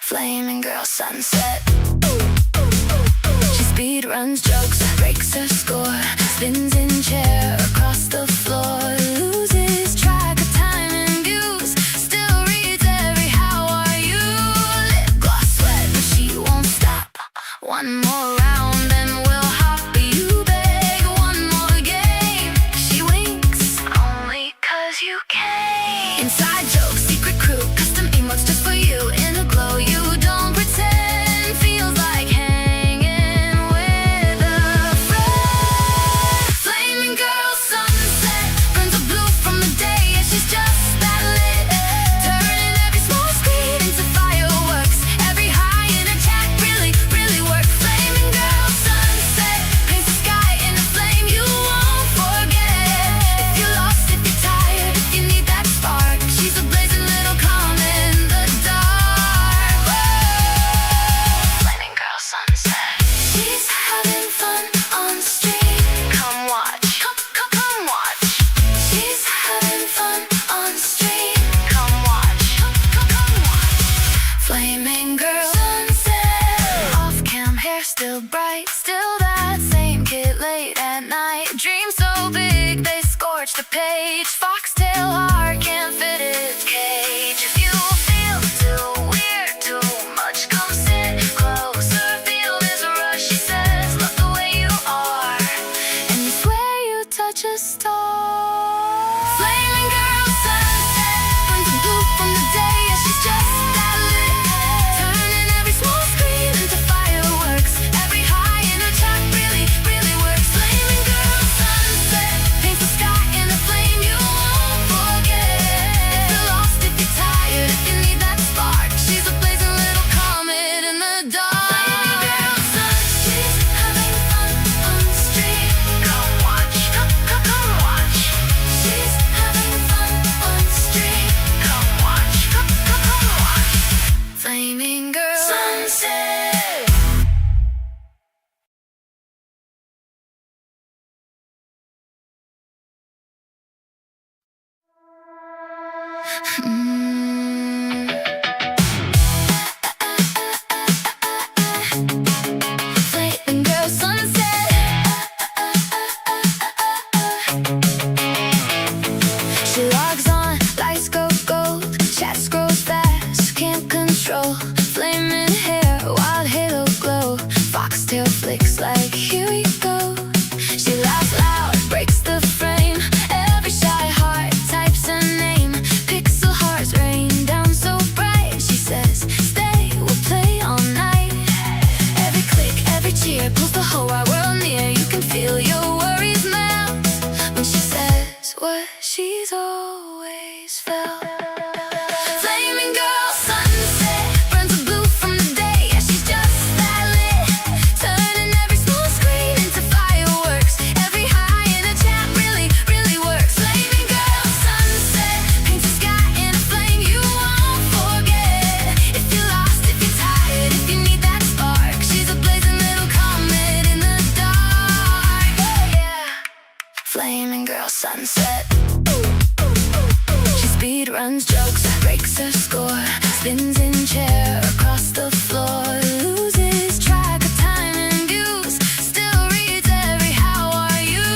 Flaming girl sunset. She speed runs, jokes, breaks her score, spins in chair across the floor, loses track of time and views, still reads every how are you. Lip gloss sweat, but she won't stop. One more round and we'll hop. You beg one more game. She winks only 'cause you came. Inside jokes, secret crew, custom emotes just for you. In a glow you don't pretend, feels like hanging with a friend. Flaming girl sunset, burns a blue from the day, and she's just that lit, turning every small screen into fireworks. Every high in her chat really, really works. Flaming girl sunset, paints the sky in a flame you won't forget. If you're lost, if you're tired, if you need that spark, she's a blazing little comet in the dark. Whoa. Flaming girl sunset. She's having fun on the street. Come watch, come watch. She's having fun on the street. Come watch, come watch. Flaming girl sunset. Off cam hair still bright, still that same kid late at night. Dreams so big they scorch the page. Foxtail heart can't fit its cage. If you feel too weird, too much, come sit closer. Feel this rush, she says, love the way you are, and you swear you touch a star. Flaming girl sunset, burns a blue from the day, and she's just that lit, turning every small screen into fireworks. Every high in her chat really, really works. Flaming girl sunset, paints the sky in a flame you won't forget. If you're lost, if you're tired, if you need that spark, she's a blazing little comet in the dark. Flaming girl sunset, she's having fun on the street. Come watch, come watch. She's having fun on the street. Come watch, come watch. Flaming girl sunset. Flaming girl sunset. She logs on, lights go gold, chat scrolls fast, can't control. Flaming hair, wild halo glow, foxtail flicks like here we go. She laughs loud, breaks the frame. Every shy heart types a name. Pixel hearts rain down so bright. She says, stay, we'll play all night. Every click, every cheer pulls the whole wide world near. You can feel your worries melt when she says what she's always felt. Flaming girl sunset, burns a blue from the day, and she's just that lit, turning every small screen into fireworks. Every high in her chat really, really works. Flaming girl sunset, paints the sky in a flame you won't forget. If you're lost, if you're tired, if you need that spark, she's a blazing little comet in the dark. Yeah. Flaming girl sunset. She speed runs, jokes, breaks her score, spins in chair across the floor, loses track of time and views, still reads every how are you.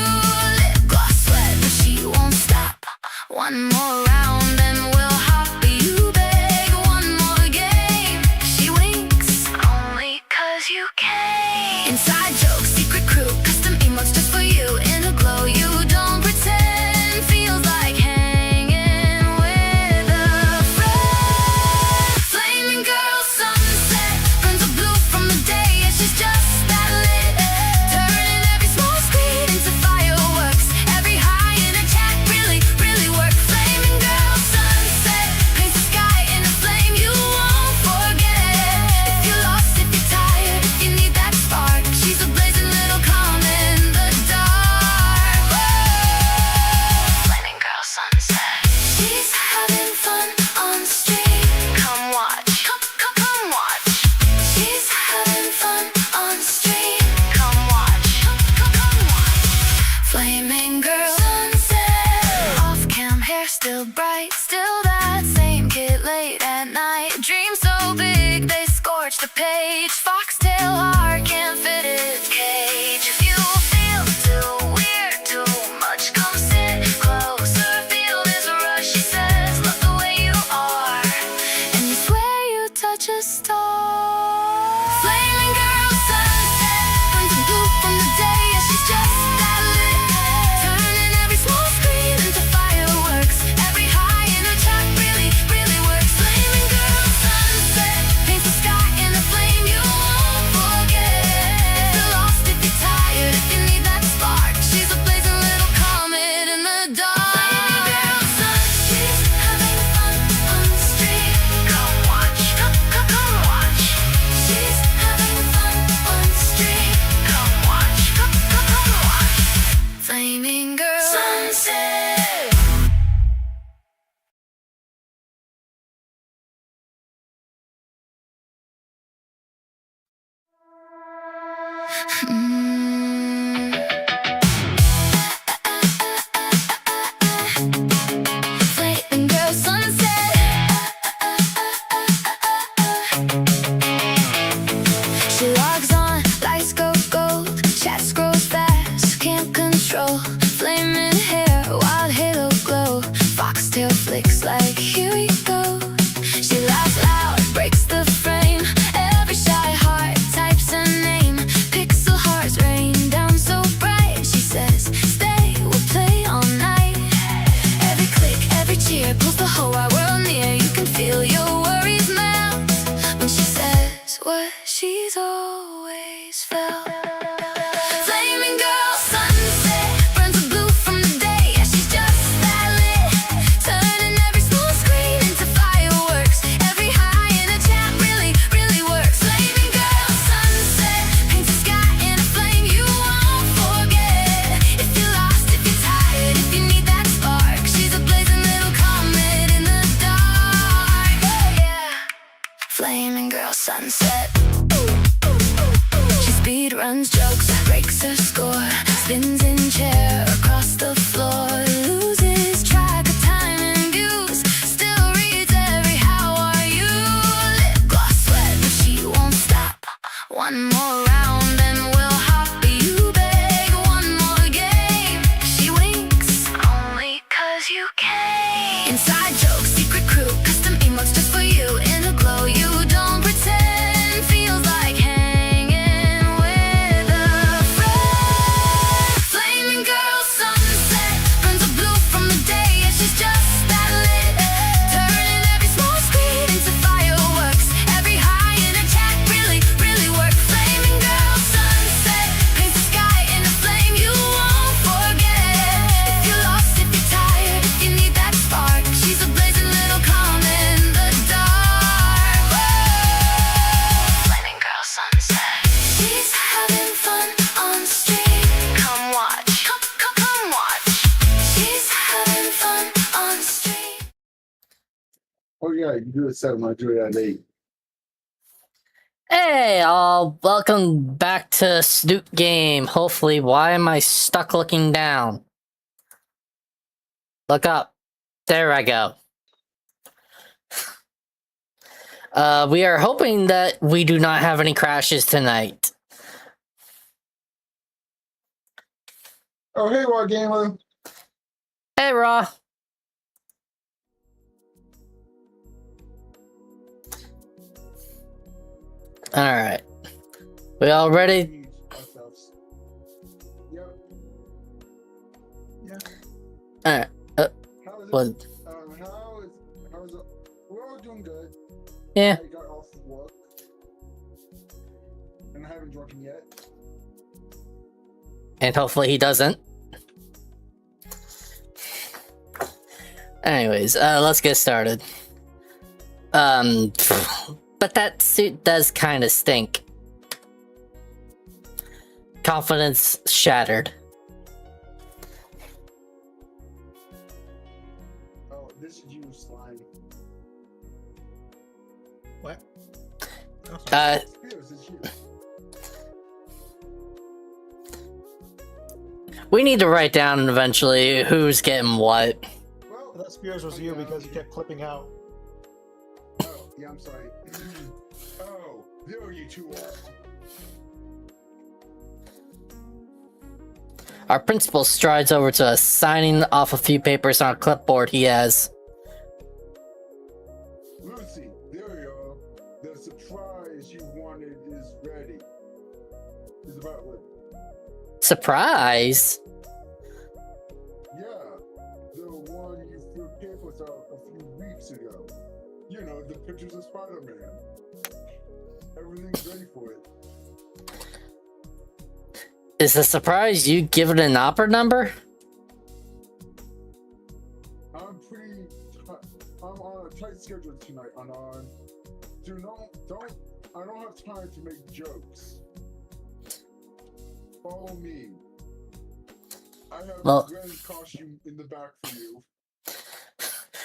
Lip gloss sweat, but she won't stop. One more round and we'll hop. You beg one more game. She winks only 'cause you came. Inside jokes, secret crew, custom emotes just for you. In a glow you don't pretend, feels like hanging with a friend. Flaming girl sunset, burns a blue from the day, and she's just that lit, turning every small screen into fireworks. Every high in her chat really, really works. Flaming girl sunset, paints the sky in a flame you won't forget. If you're lost, if you're tired, if you need that spark, she's a blazing little comet in the dark. Whoa. Flaming girl sunset. She's having fun on the street. Come watch, come watch. She's having fun on the street. Come watch, come watch. Flaming girl sunset. Off cam hair still bright, still that same kid late at night. Dreams so big they page. Foxtail heart can't fit its cage. If you feel too weird, too much, come sit closer. Feel this rush, she says, love the way you are. And you swear you touch a star. Flaming girl sunset, burns the blue from the day. Yeah, she's just that lit, turning every small screen into fireworks. Every high in her track really, really works. Flaming girl sunset, paints the sky in a flame you won't forget. If you're lost, if you're tired, if you need that spark, she's a blazing little comet in the dark. Flaming girl sun, she's having fun on the street. Come watch, come watch. She's having fun on the street. Come watch, come watch. Flaming girl sunset. Flaming girl sunset. She logs on, lights go gold, chat scrolls fast, can't control. Flaming hair, wild halo glow, foxtail flicks like here we go. She laughs loud, breaks the frame. Every shy heart types a name. Pixel hearts rain down so bright. She says, stay, we'll play all night. Every click, every cheer pulls the whole wide world near. You can feel your worries melt when she says what she's always felt. Flaming girl sunset, burns the blue from the day. Yeah, she's just that lit, turning every small screen into fireworks. Every high in a chat really, really works. Flaming girl sunset, paints the sky in a flame you won't forget. If you're lost, if you're tired, if you need that spark, she's a blazing little comet in the dark. Yeah. Flaming girl sunset. She speed runs jokes, breaks her score, spins in chair across the floor, loses track of time and views, still reads every how are you. Lip gloss sweat, but she won't stop. One more round and we'll hop. You beg one more game. She winks only 'cause you came. Inside jokes, secret crew, custom emotes just for you. In a glow you don't pretend, feels like hanging with a friend. Flaming girl sunset, burns the blue from the day. Yeah, she's just that lit, turning every small screen into fireworks. Every high in a chat really, really works. Flaming girl sunset, paints the sky in a flame you won't forget. If you're lost, if you're tired, if you need that spark, she's a blazing little comet in the dark. Whoa. Flaming girl sunset. She's having fun on the street. Come watch, come watch. She's having fun on the street. Oh yeah, you can do a 7. I do it at 8. Hey, all, welcome back to Snoot Game. Hopefully, why am I stuck looking down? Look up. There I go. We are hoping that we do not have any crashes tonight. Oh hey, Raw Gamer. Hey, Raw. Alright. We all ready? Ourselves. Yep. Yeah. Alright. How is it? What? How is it? We're all doing good. Yeah. I got off of work. And I haven't drunk yet. And hopefully he doesn't. Anyways, let's get started. But that suit does kind of stink. Confidence shattered. Oh, this is you, slime. What? Spears, it's you. We need to write down eventually who's getting what. Well, That Spears was you because you kept clipping out. Oh, yeah, I'm sorry. Oh. There you two are. Our principal strides over to us, signing off a few papers on a clipboard he has. Lucy, there you are. The surprise you wanted is ready. It's about what? Surprise? Yeah, the one you threw papers out a few weeks ago. You know, the pictures of Spider-Man. Everything's ready for it. Is the surprise you give it an opera number? I'm on a tight schedule tonight, Anon. I don't have time to make jokes. Follow me. I have a grand costume in the back for you.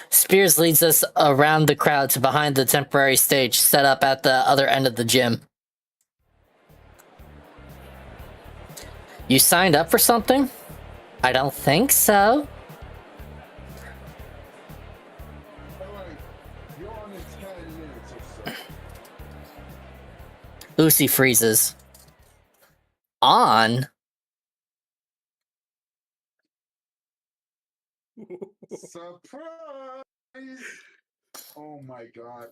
Spears leads us around the crowd to behind the temporary stage set up at the other end of the gym. You signed up for something? I don't think so. Alright, you're on in 10 minutes or so. Lucy freezes. On? Surprise! Oh my god.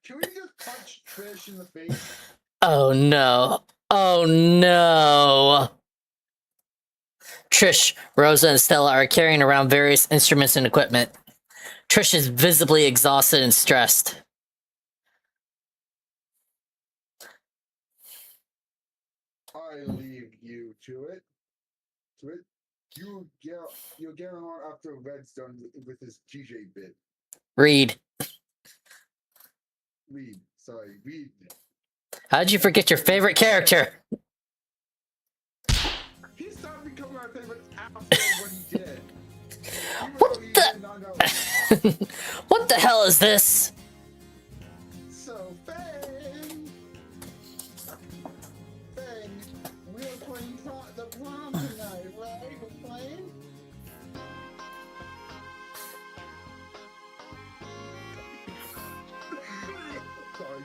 Can we just punch Trish in the face? Oh no. Oh no. Trish, Rosa, and Stella are carrying around various instruments and equipment. Trish is visibly exhausted and stressed. I leave you to it. You'll get on after Red's done with his GJ bit. Read. Read. How'd you forget your favorite character? He stopped becoming my favorite after what he did. What the? What the hell is this? So, Fang, we're playing the prom tonight, right? We're playing? Sorry.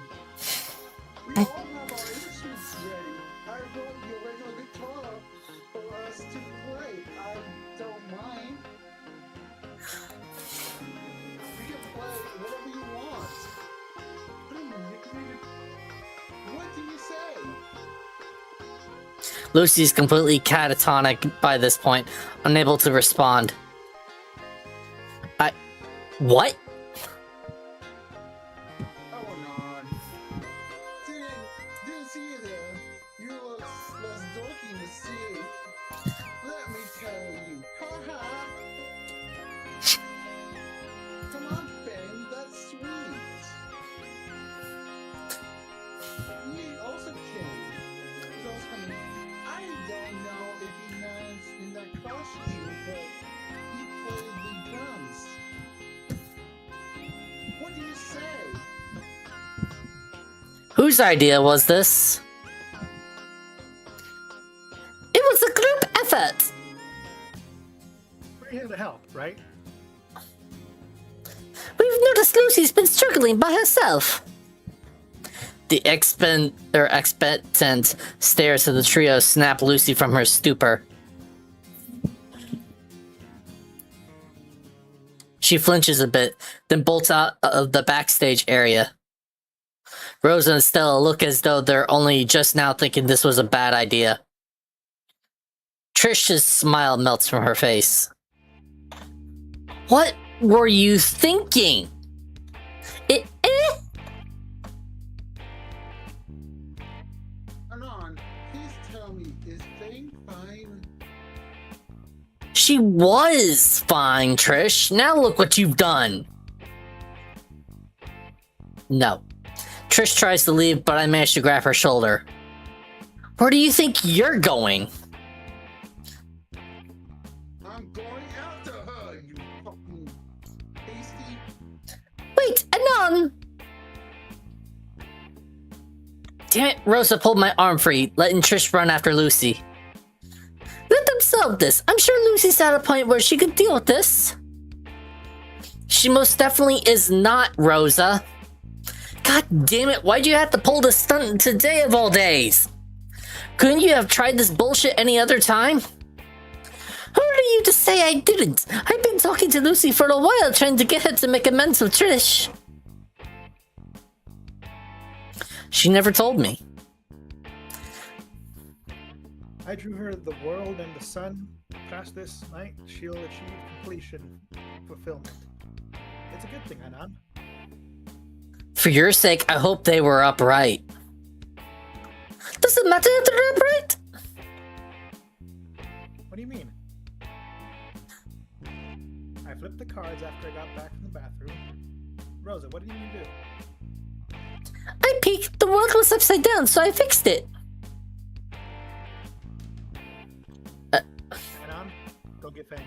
We all have our instruments ready. I wrote the original guitar for us to play. I don't mind. We can play whatever you want. What do you say? Lucy's completely catatonic by this point, unable to respond. What? Oh, non. Didn't see you there. You look less dorky to see. Let me tell you. Ha ha. Come on, Ben. That's sweet. He also came. He's also coming. I don't know if he managed in that costume, but he played the drums. What do you say? Whose idea was this? It was a group effort! We're here to help, right? We've noticed Lucy's been struggling by herself. The expectant stares at the trio snap Lucy from her stupor. She flinches a bit, then bolts out of the backstage area. Rosa and Stella look as though they're only just now thinking this was a bad idea. Trish's smile melts from her face. What were you thinking? Anon, please tell me, is Fang fine? She was fine, Trish. Now look what you've done. No. Trish tries to leave, but I manage to grab her shoulder. Where do you think you're going? I'm going after her, you fucking pasty. Wait, Anon! Damn it, Rosa pulled my arm free, letting Trish run after Lucy. Let them solve this. I'm sure Lucy's at a point where she could deal with this. She most definitely is not, Rosa. God God damn it, why'd you have to pull this stunt today of all days? Couldn't you have tried this bullshit any other time? Who are you to say I didn't? I've been talking to Lucy for a while trying to get her to make amends with Trish. She never told me. I drew her the world and the sun. Past this night, she'll achieve completion, fulfillment. It's a good thing, Anan. For your sake, I hope they were upright. Does it matter if they're upright? What do you mean? I flipped the cards after I got back from the bathroom. Rosa, what did you do? I peeked. The world was upside down, so I fixed it. Anan, go get Fang.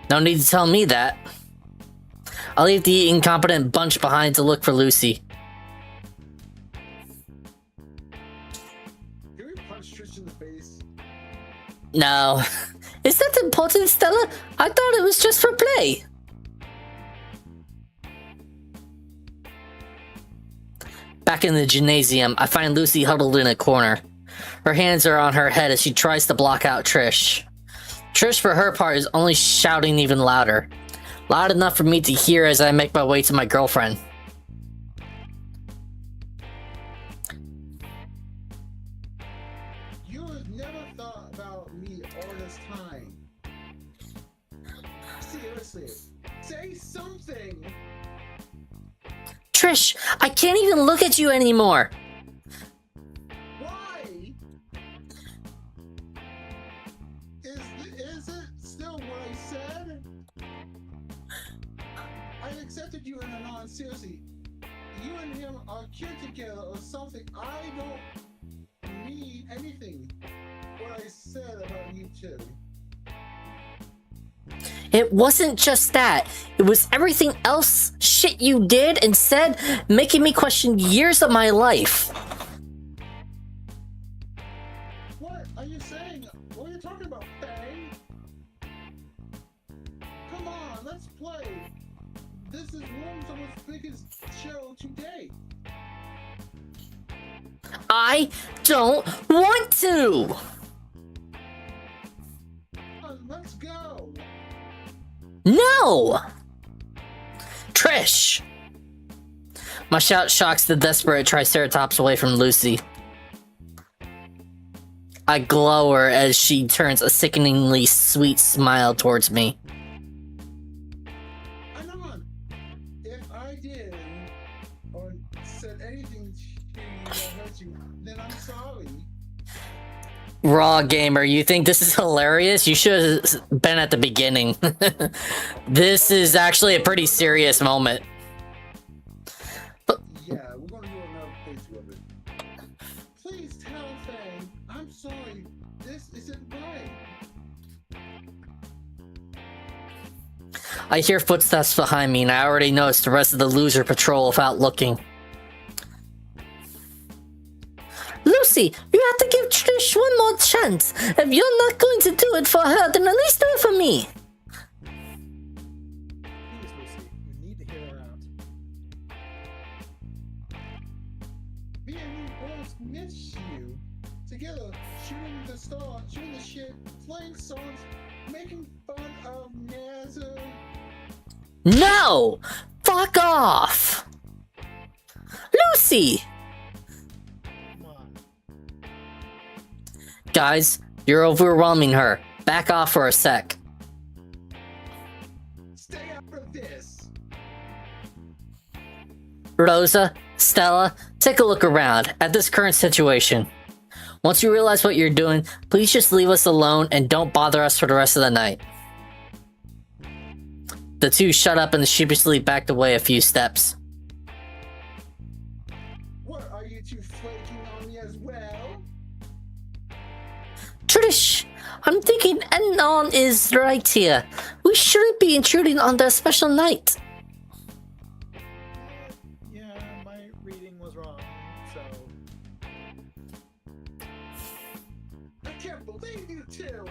No need to tell me that. I'll leave the incompetent bunch behind to look for Lucy. Can we punch Trish in the face? No. Is that important, Stella? I thought it was just for play. Back in the gymnasium, I find Lucy huddled in a corner. Her hands are on her head as she tries to block out Trish. Trish, for her part, is only shouting even louder. Loud enough for me to hear as I make my way to my girlfriend. You have never thought about me all this time. Seriously, say something. Trish, I can't even look at you anymore. Why? Is it still what I said? I accepted you in a non-seriously. You and him are cute together or something. I don't need anything. What I said about you two. It wasn't just that. It was everything else shit you did and said, making me question years of my life. What are you saying? What are you talking about, Fang? Come on, let's play. This is one of someone's biggest show to date. I don't want to! Let's go. No! Trish! My shout shocks the desperate Triceratops away from Lucy. I glower as she turns a sickeningly sweet smile towards me. Anon, if I did or said anything to you that hurt you, then I'm sorry. Raw gamer, you think this is hilarious? You should have been at the beginning. This is actually a pretty serious moment. Yeah, we're gonna do another playthrough of it. Please tell Fang, I'm sorry. This isn't right. I hear footsteps behind me and I already noticed the rest of the loser patrol without looking. Lucy, you have to give Trish one more chance. If you're not going to do it for her, then at least do it for me. Please, Lucy, you need to hear her out. Me and you both miss you. Together, shooting the star, shooting the shit, playing songs, making fun of Nazar. No! Fuck off! Lucy! Come on. Guys, you're overwhelming her. Back off for a sec. Stay out of this. Rosa, Stella, take a look around at this current situation. Once you realize what you're doing, please just leave us alone and don't bother us for the rest of the night. The two shut up and sheepishly backed away a few steps. What, are you two flaking on me as well? Trish, I'm thinking Anon is right here. We shouldn't be intruding on their special night. Yeah, my reading was wrong, so... I can't believe you two!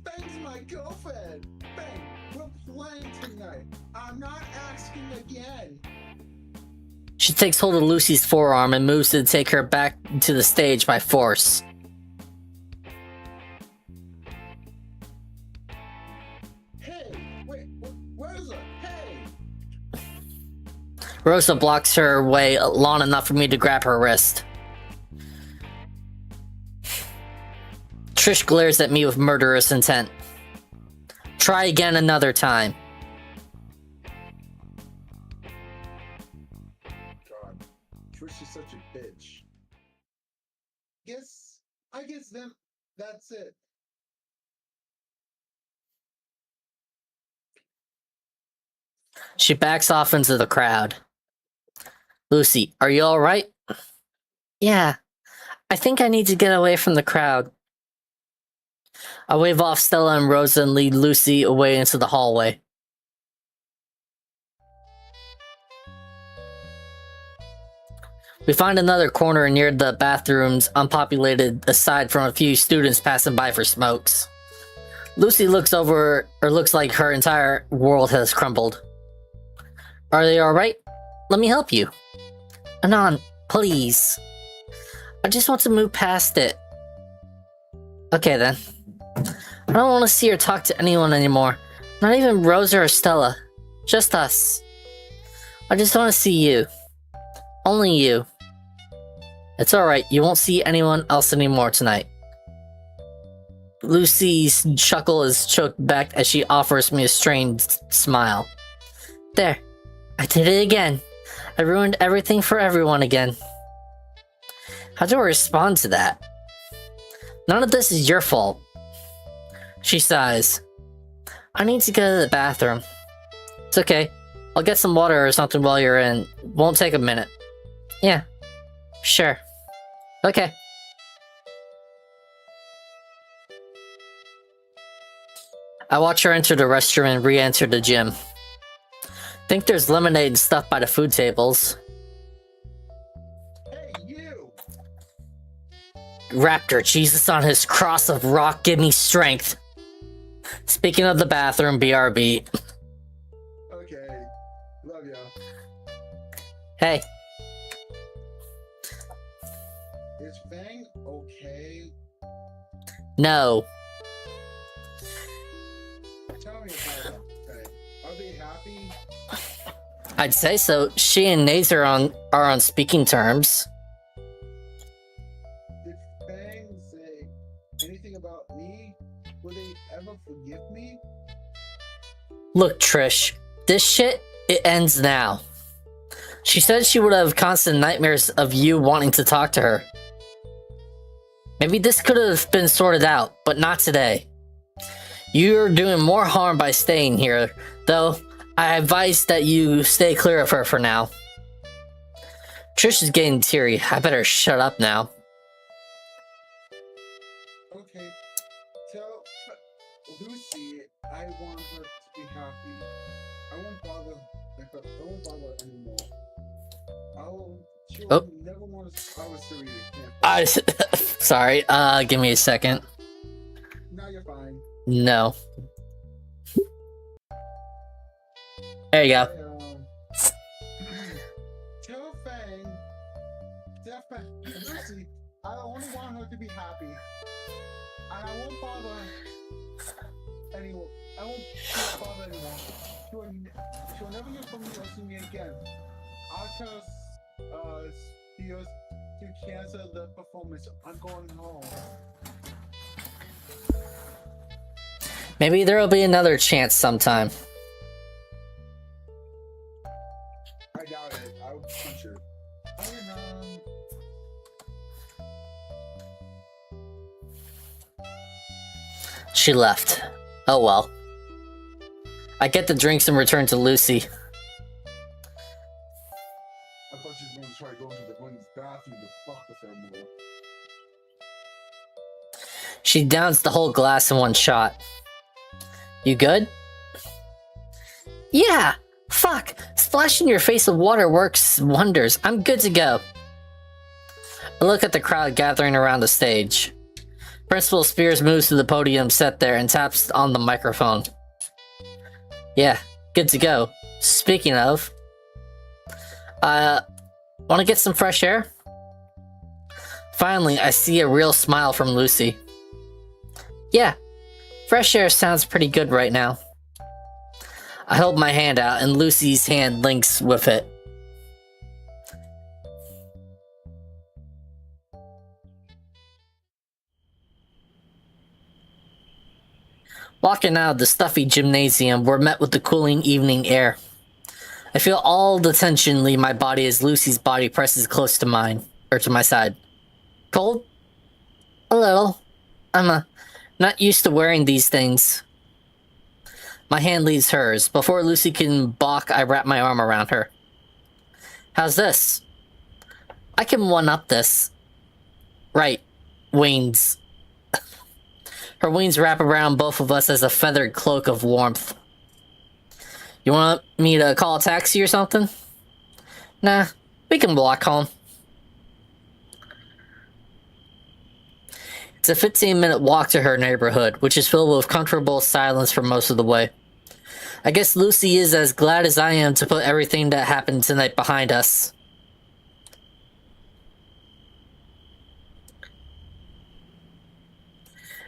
Fang's my girlfriend! Fang, we're playing tonight. I'm not asking again. She takes hold of Lucy's forearm and moves to take her back to the stage by force. Hey, wait, where's her? Hey! Rosa blocks her way long enough for me to grab her wrist. Trish glares at me with murderous intent. Try again another time. God, Trish is such a bitch. I guess then that's it. She backs off into the crowd. Lucy, are you alright? Yeah, I think I need to get away from the crowd. I wave off Stella and Rosa and lead Lucy away into the hallway. We find another corner near the bathrooms, unpopulated aside from a few students passing by for smokes. Lucy looks like her entire world has crumbled. Are they alright? Let me help you. Anon, please. I just want to move past it. Okay then. I don't want to see or talk to anyone anymore. Not even Rosa or Stella. Just us. I just want to see you. Only you. It's alright, you won't see anyone else anymore tonight. Lucy's chuckle is choked back as she offers me a strained smile. There. I did it again. I ruined everything for everyone again. How do I respond to that? None of this is your fault. She sighs. I need to go to the bathroom. It's okay. I'll get some water or something while you're in. Won't take a minute. Yeah. Sure. Okay. I watch her enter the restroom and re-enter the gym. Think there's lemonade and stuff by the food tables. Hey, you! Raptor, Jesus on his cross of rock, give me strength. Speaking of the bathroom, BRB. Okay, love ya. Hey. Is Fang okay? No. Tell me about it. Okay. Are they happy? I'd say so. She and Naze are on speaking terms. Did Fang say anything about me? Will they ever forgive me? Look, Trish. This shit, it ends now. She said she would have constant nightmares of you wanting to talk to her. Maybe this could have been sorted out, but not today. You're doing more harm by staying here, though I advise that you stay clear of her for now. Trish is getting teary. I better shut up now. Okay. Tell Lucy I want her to be happy. I won't bother her anymore. She'll Oh. never want to. I was serious. Sorry, give me a second. Now you're fine. No. There you go. Tell Fang, Lucy, I only want her to be happy. And I won't bother anyone. She'll never hear from me or see me again. I'll tell Spears to cancel the performance. I'm going home. Maybe there'll be another chance sometime. I doubt it. I'll punch her. She left. Oh well. I get the drinks and return to Lucy. I thought she was going to try to go into the women's bathroom to fuck with her more. She downs the whole glass in one shot. You good? Yeah! Fuck! Splashing your face with water works wonders. I'm good to go. I look at the crowd gathering around the stage. Principal Spears moves to the podium set there and taps on the microphone. Yeah, good to go. Speaking of... Want to get some fresh air? Finally, I see a real smile from Lucy. Yeah, fresh air sounds pretty good right now. I hold my hand out and Lucy's hand links with it. Walking out of the stuffy gymnasium, we're met with the cooling evening air. I feel all the tension leave my body as Lucy's body presses close to mine, or to my side. Cold? A little. I'm not used to wearing these things. My hand leaves hers. Before Lucy can balk, I wrap my arm around her. How's this? I can one-up this. Right. Wings. Her wings wrap around both of us as a feathered cloak of warmth. You want me to call a taxi or something? Nah, we can walk home. It's a 15-minute walk to her neighborhood, which is filled with comfortable silence for most of the way. I guess Lucy is as glad as I am to put everything that happened tonight behind us.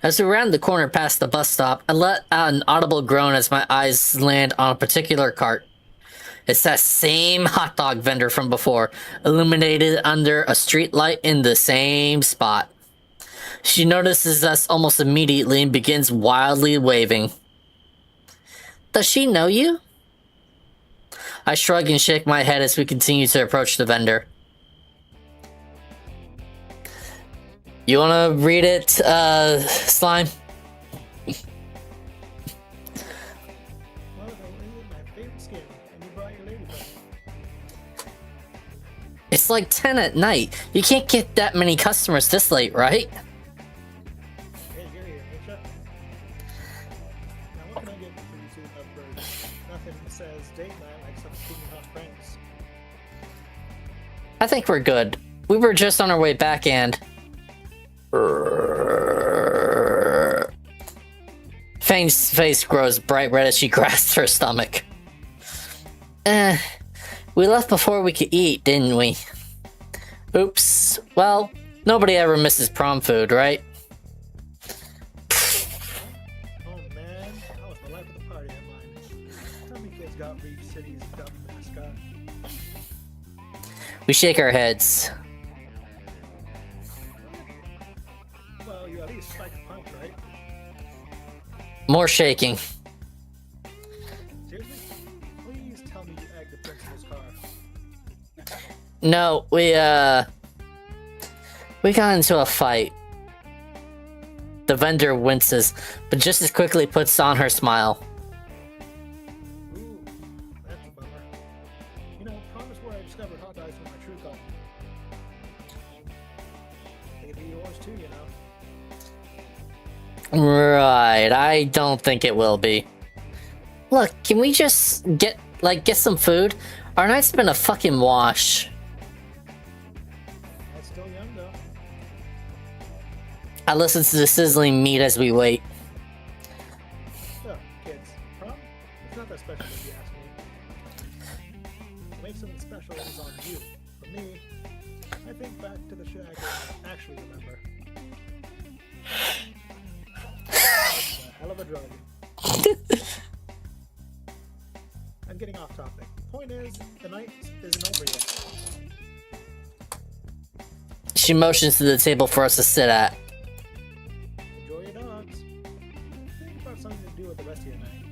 As we round the corner past the bus stop, I let out an audible groan as my eyes land on a particular cart. It's that same hot dog vendor from before, illuminated under a street light in the same spot. She notices us almost immediately and begins wildly waving. Does she know you? I shrug and shake my head as we continue to approach the vendor. You wanna read it, Slime? Well, my favorite skin, and you brought your lady friend. It's like 10 at night. You can't get that many customers this late, right? Hey, you're here, ain't ya? Now, what can I get for you two upbirds? Nothing says date night like some steamy hot friends. I think we're good. We were just on our way back and... Fang's face grows bright red as she grasps her stomach. We left before we could eat, didn't we? Oops. Well, nobody ever misses prom food, right? Oh man, that was the life of the party at mine. How many kids got Reach City's dumb mascot? We shake our heads. Well, you at least spiked the punch, right? More shaking. Seriously? Please tell me you egged the principal's car. No, we got into a fight. The vendor winces, but just as quickly puts on her smile. Ooh, that's a bummer. You know, prom is where I discovered hot dogs with my true color. They could be yours too, you know. Right, I don't think it will be. Look, can we just get some food? Our night's been a fucking wash. That's still young though. I listen to the sizzling meat as we wait. So, kids, prom? It's not that special if you ask me. To make something special is on you. For me, I think back to the shit I can actually remember. It's a hell of a drug. I'm getting off topic. Point is, the night isn't over yet. She motions to the table for us to sit at. Enjoy your dogs. Think about something to do with the rest of your night.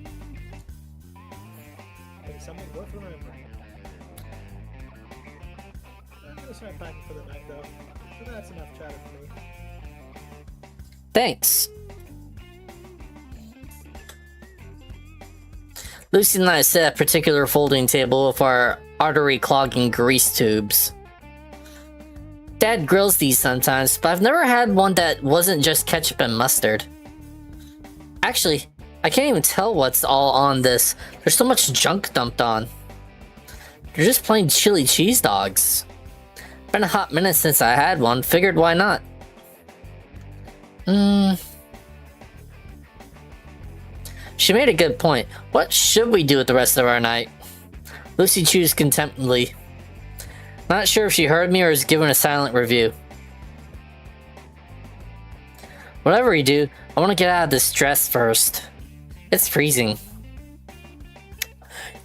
Maybe something worth remembering. I'm gonna start packing for the night though. So that's enough chatter for me. Thanks. Lucy and I sit at a particular folding table with our artery-clogging grease tubes. Dad grills these sometimes, but I've never had one that wasn't just ketchup and mustard. Actually, I can't even tell what's all on this. There's so much junk dumped on. They're just plain chili cheese dogs. Been a hot minute since I had one, figured why not. She made a good point. What should we do with the rest of our night? Lucy chews contemptibly. Not sure if she heard me or is giving a silent review. Whatever you do, I want to get out of this dress first. It's freezing.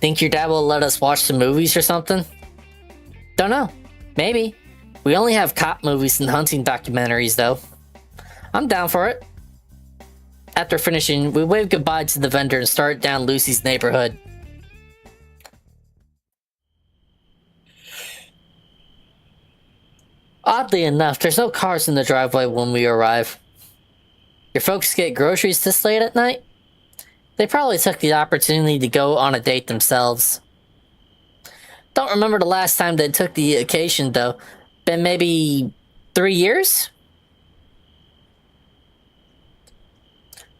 Think your dad will let us watch some movies or something? Don't know. Maybe. We only have cop movies and hunting documentaries, though. I'm down for it. After finishing, we waved goodbye to the vendor and started down Lucy's neighborhood. Oddly enough, there's no cars in the driveway when we arrive. Your folks get groceries this late at night? They probably took the opportunity to go on a date themselves. Don't remember the last time they took the occasion, though. Been maybe 3 years?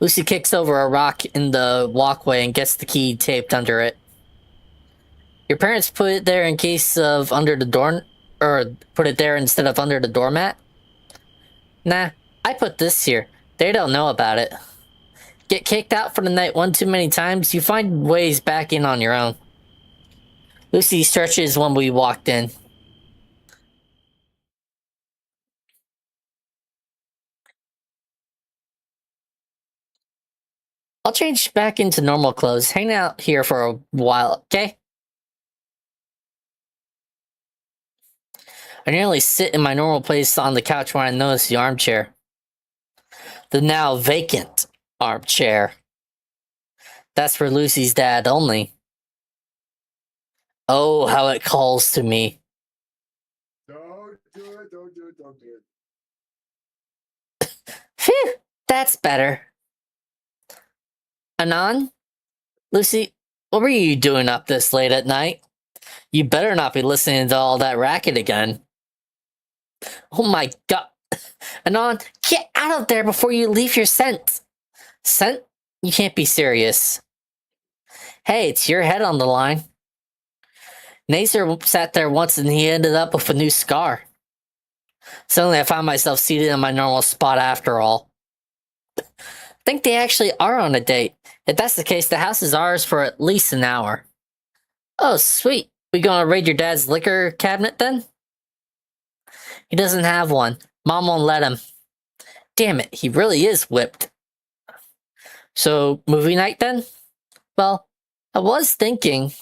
Lucy kicks over a rock in the walkway and gets the key taped under it. Your parents put it there in case of under the door, or put it there instead of under the doormat? Nah, I put this here. They don't know about it. Get kicked out for the night one too many times, you find ways back in on your own. Lucy stretches when we walked in. I'll change back into normal clothes. Hang out here for a while, okay? I nearly sit in my normal place on the couch when I notice the armchair. The now vacant armchair. That's for Lucy's dad only. Oh, how it calls to me. Don't do it, don't do it, don't do it. Phew, that's better. Anon? Lucy, what were you doing up this late at night? You better not be listening to all that racket again. Oh my god. Anon, get out of there before you leave your scent. Scent? You can't be serious. Hey, it's your head on the line. Naser sat there once and he ended up with a new scar. Suddenly I found myself seated in my normal spot after all. Think they actually are on a date. If that's the case, the house is ours for at least an hour. Oh, sweet. We gonna raid your dad's liquor cabinet then? He doesn't have one. Mom won't let him. Damn it, he really is whipped. So, movie night then? Well, I was thinking.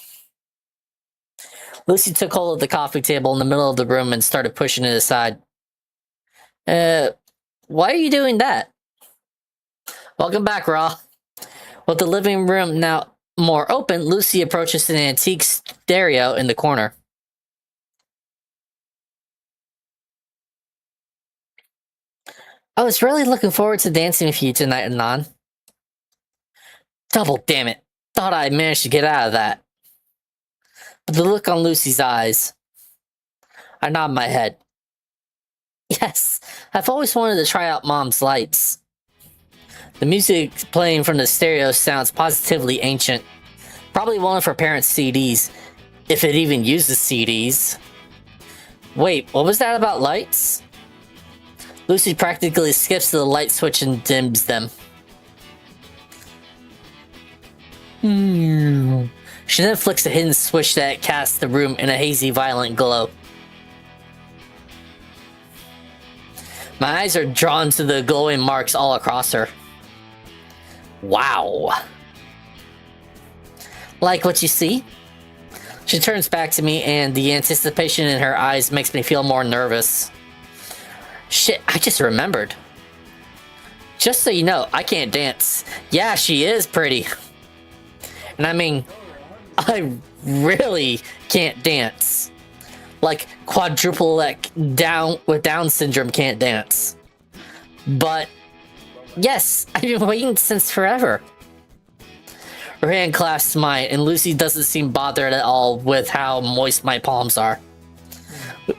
Lucy took hold of the coffee table in the middle of the room and started pushing it aside. Why are you doing that? Welcome back, Raw. With the living room now more open, Lucy approaches an antique stereo in the corner. I was really looking forward to dancing with you tonight, Anon. Double damn it. Thought I managed to get out of that. But the look on Lucy's eyes. I nod my head. Yes, I've always wanted to try out Mom's lights. The music playing from the stereo sounds positively ancient. Probably one of her parents' CDs, if it even uses CDs. Wait, what was that about lights? Lucy practically skips to the light switch and dims them. She then flicks a hidden switch that casts the room in a hazy, violent glow. My eyes are drawn to the glowing marks all across her. Wow. Like what you see? She turns back to me and the anticipation in her eyes makes me feel more nervous. Shit, I just remembered. Just so you know, I can't dance. Yeah, she is pretty. And I mean, I really can't dance. Like quadruple down with Down syndrome can't dance. But yes, I've been waiting since forever. Her hand clasps mine, and Lucy doesn't seem bothered at all with how moist my palms are.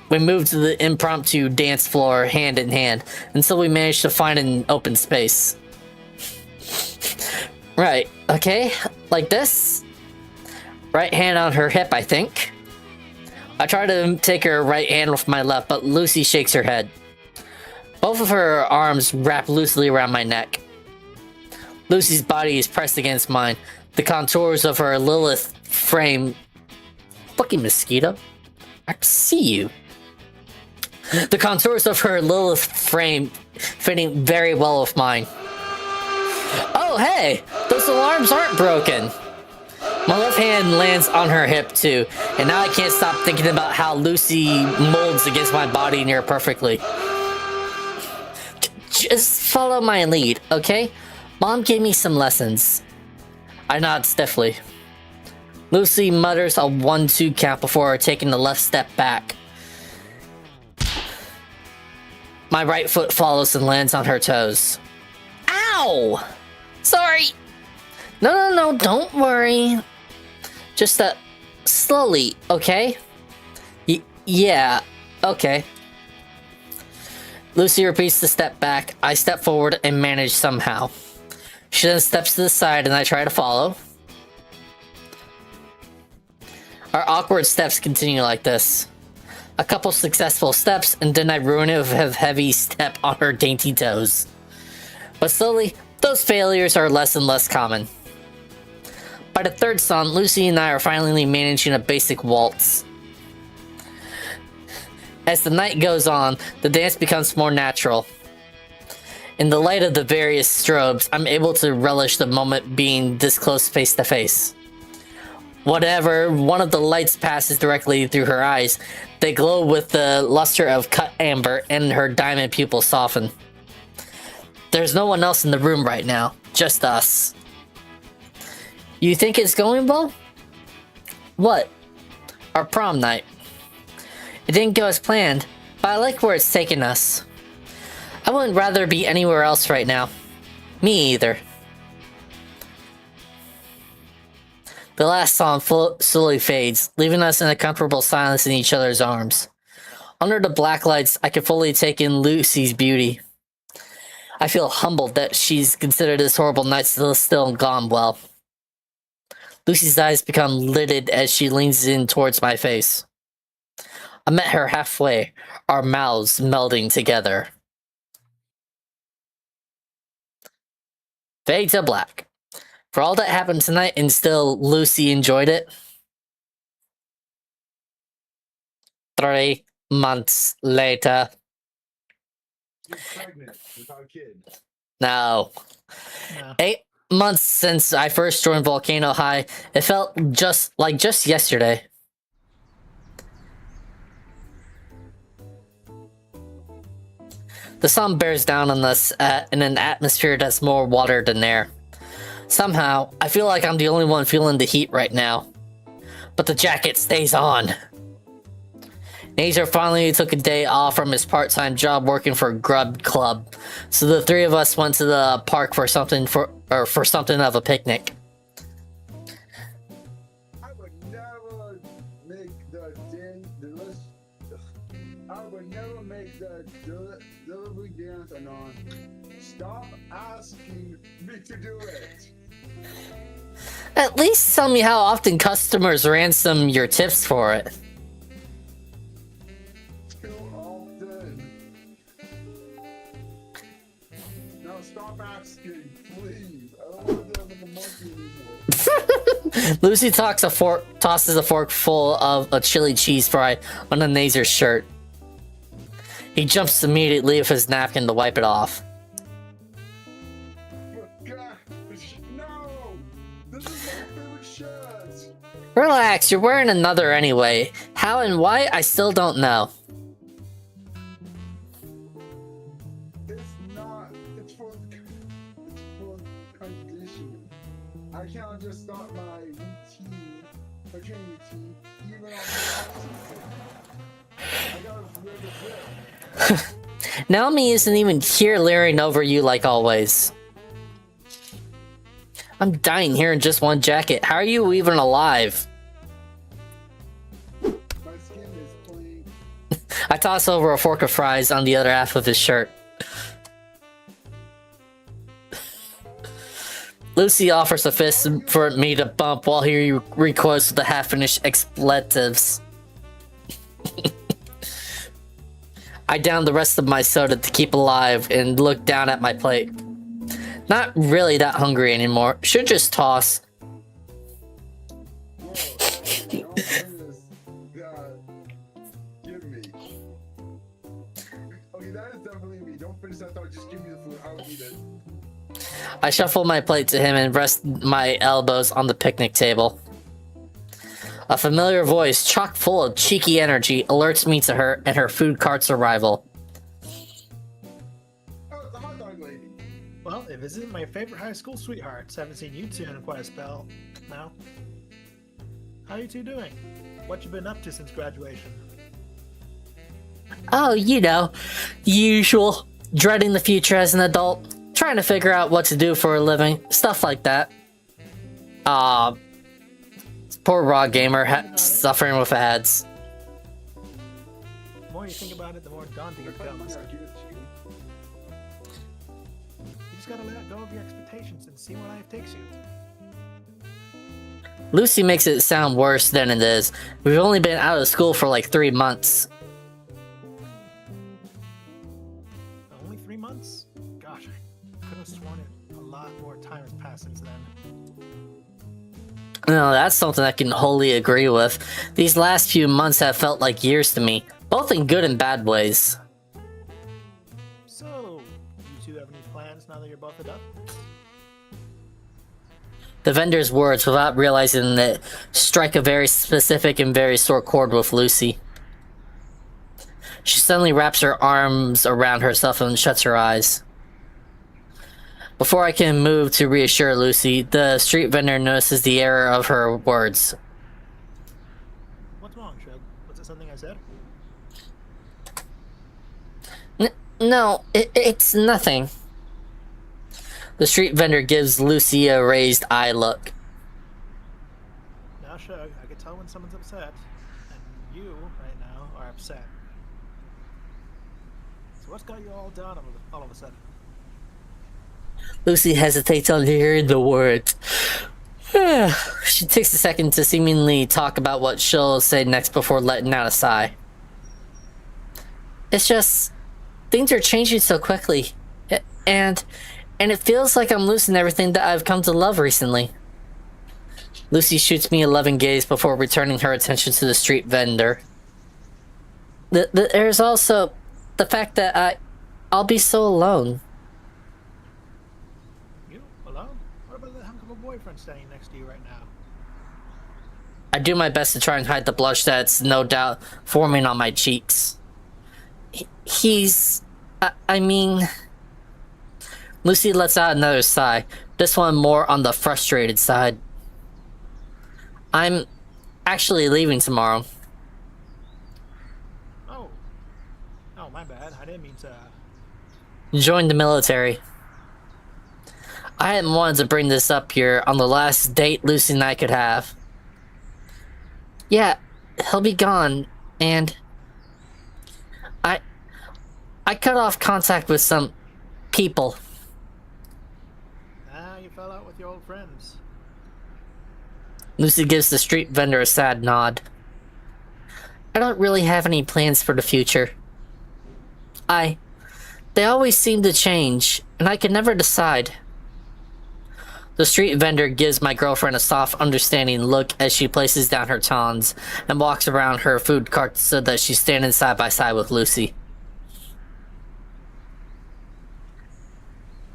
We move to the impromptu dance floor hand in hand until we manage to find an open space. Right, okay, like this. Right hand on her hip, I think. I try to take her right hand with my left, but Lucy shakes her head. Both of her arms wrap loosely around my neck. Lucy's body is pressed against mine. The contours of her Lilith frame... Fucking mosquito. I see you. The contours of her Lilith frame fitting very well with mine. Oh, hey! Those alarms aren't broken! My left hand lands on her hip, too, and now I can't stop thinking about how Lucy molds against my body near perfectly. Just follow my lead, okay? Mom gave me some lessons. I nod stiffly. Lucy mutters a 1-2 count before taking the left step back. My right foot follows and lands on her toes. Ow! Sorry! No, don't worry. Just, slowly, okay? Yeah, okay. Lucy repeats the step back. I step forward and manage somehow. She then steps to the side and I try to follow. Our awkward steps continue like this. A couple successful steps and then I ruin it with a heavy step on her dainty toes. But slowly, those failures are less and less common. By the third song, Lucy and I are finally managing a basic waltz. As the night goes on, the dance becomes more natural. In the light of the various strobes, I'm able to relish the moment being this close face to face. Whatever, one of the lights passes directly through her eyes. They glow with the luster of cut amber and her diamond pupils soften. There's no one else in the room right now, just us. You think it's going well? What? Our prom night. It didn't go as planned, but I like where it's taken us. I wouldn't rather be anywhere else right now. Me either. The last song slowly fades, leaving us in a comfortable silence in each other's arms. Under the black lights, I can fully take in Lucy's beauty. I feel humbled that she's considered this horrible night still gone well. Lucy's eyes become lidded as she leans in towards my face. I met her halfway, our mouths melding together. Fade to black. For all that happened tonight and still Lucy enjoyed it. 3 months later. You're pregnant without a kid. No. 8 months since I first joined Volcano High. It felt just yesterday. The sun bears down on us in an atmosphere that's more water than air. Somehow, I feel like I'm the only one feeling the heat right now. But the jacket stays on. Nazer finally took a day off from his part-time job working for Grub Club, so the three of us went to the park for something of a picnic. I would never make the delivery dance anon. Stop asking me to do it. At least tell me how often customers ransom your tips for it. Too often. Now stop asking, please. I don't want to live with a monkey anymore. Lucy tosses a fork full of a chili cheese fry on the Nazer's shirt. He jumps immediately with his napkin to wipe it off. No! This is my favorite shirt! Relax, you're wearing another anyway. How and why, I still don't know. It's not. It's for conditioning. I can't just start my routine, my training routine, even on the off-season. I gotta wear the whip. Naomi isn't even here leering over you like always. I'm dying here in just one jacket. How are you even alive? My skin is plain. I toss over a fork of fries on the other half of his shirt. Lucy offers a fist for me to bump while he recoils with the half-finished expletives. I down the rest of my soda to keep alive and look down at my plate. Not really that hungry anymore. Should just toss. Whoa, don't bring this, God. me. That is definitely me. Don't finish that thought. Just give me the food. I'll eat it. I shuffle my plate to him and rest my elbows on the picnic table. A familiar voice, chock full of cheeky energy, alerts me to her and her food cart's arrival. Oh, the hot dog lady. Well, if this isn't my favorite high school sweethearts, haven't seen you two in quite a spell now. How you two doing? What you been up to since graduation? Oh, you know, usual. Dreading the future as an adult. Trying to figure out what to do for a living. Stuff like that. Poor raw gamer suffering with ads. The more you think about it, the more daunting it becomes. You just gotta let go of your expectations and see where life takes you. Lucy makes it sound worse than it is. We've only been out of school for like 3 months. Only 3 months? Gosh, I could have sworn it. A lot more time has passed since then. No, that's something I can wholly agree with. These last few months have felt like years to me, both in good and bad ways. So, you two have any plans now that you're both adults? The vendor's words, without realizing it, strike a very specific and very sore chord with Lucy. She suddenly wraps her arms around herself and shuts her eyes. Before I can move to reassure Lucy, the street vendor notices the error of her words. What's wrong, Shug? Was it something I said? No, it's nothing. The street vendor gives Lucy a raised eye look. Now, Shug, I can tell when someone's upset, and you, right now, are upset. So what's got you all down all of a sudden? Lucy hesitates on hearing the words. She takes a second to seemingly talk about what she'll say next before letting out a sigh. It's just, things are changing so quickly, and it feels like I'm losing everything that I've come to love recently. Lucy shoots me a loving gaze before returning her attention to the street vendor. There's also the fact that I'll be so alone. You? Alone? What about the hunk of a boyfriend standing next to you right now? I do my best to try and hide the blush that's no doubt forming on my cheeks. I mean... Lucy lets out another sigh, this one more on the frustrated side. I'm actually leaving tomorrow. Oh, my bad. I didn't mean to... Join the military. I hadn't wanted to bring this up here on the last date Lucy and I could have. Yeah, he'll be gone, and... I cut off contact with some people. You fell out with your old friends. Lucy gives the street vendor a sad nod. I don't really have any plans for the future. They always seem to change, and I can never decide. The street vendor gives my girlfriend a soft, understanding look as she places down her tongs and walks around her food cart so that she's standing side by side with Lucy.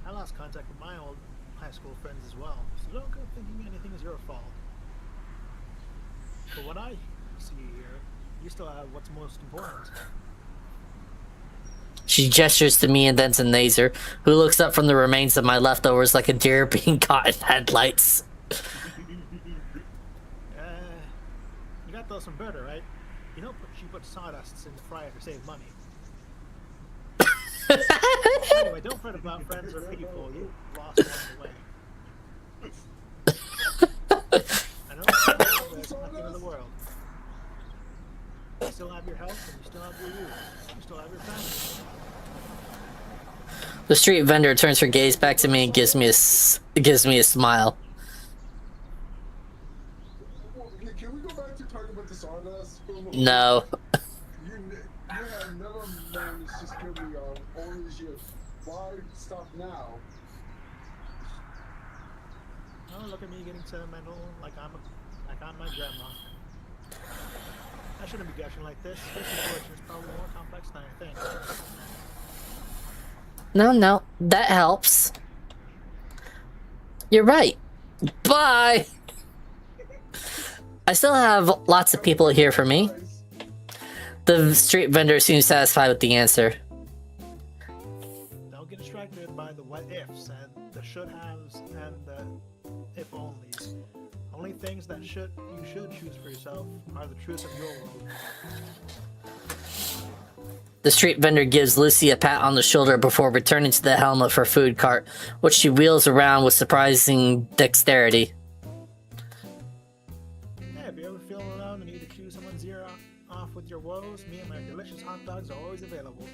I lost contact with my old high school friends as well, so don't go thinking anything is your fault. But what I see here, you still have what's most important. She gestures to me and then to Nazer, who looks up from the remains of my leftovers like a deer being caught in headlights. You got those from Berta, right? You know she put sawdusts in the fryer to save money. Anyway, don't fret about friends or people. You lost along the way. I know there's nothing in the world. You still have your health and you still have your youth. You still have your family. The street vendor turns her gaze back to me and gives me a smile. Can we go back to talking about the sawdust? No. You have never managed to scare me on all these years. Why stop now? Oh, look at me getting sentimental like I'm my grandma. I shouldn't be gushing like this. This situation is probably more complex than I think. No, that helps. You're right. Bye! I still have lots of people here for me. The street vendor seems satisfied with the answer. Don't get distracted by the what ifs and the should haves and the if onlys. Only things that you should choose for yourself are the truths of your world. The street vendor gives Lucy a pat on the shoulder before returning to the helm of her food cart, which she wheels around with surprising dexterity. Yeah, if you ever feel around and need to choose someone's ear off with your woes, me and my delicious hot dogs are always available.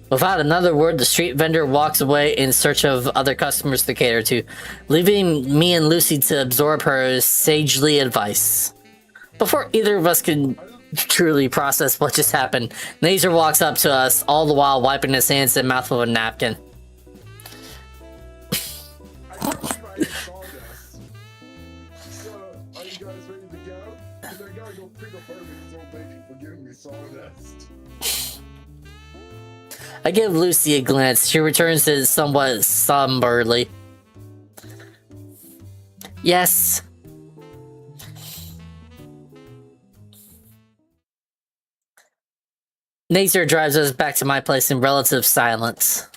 Without another word, the street vendor walks away in search of other customers to cater to, leaving me and Lucy to absorb her sagely advice. Before either of us can truly process what just happened, Nazer walks up to us, all the while wiping his hands and mouth with a napkin. I just tried sawdust. So, are you guys ready to go? Because I gotta go pick up this old lady for giving me sawdust. I give Lucy a glance. She returns it somewhat somberly. Yes. Nazer drives us back to my place in relative silence.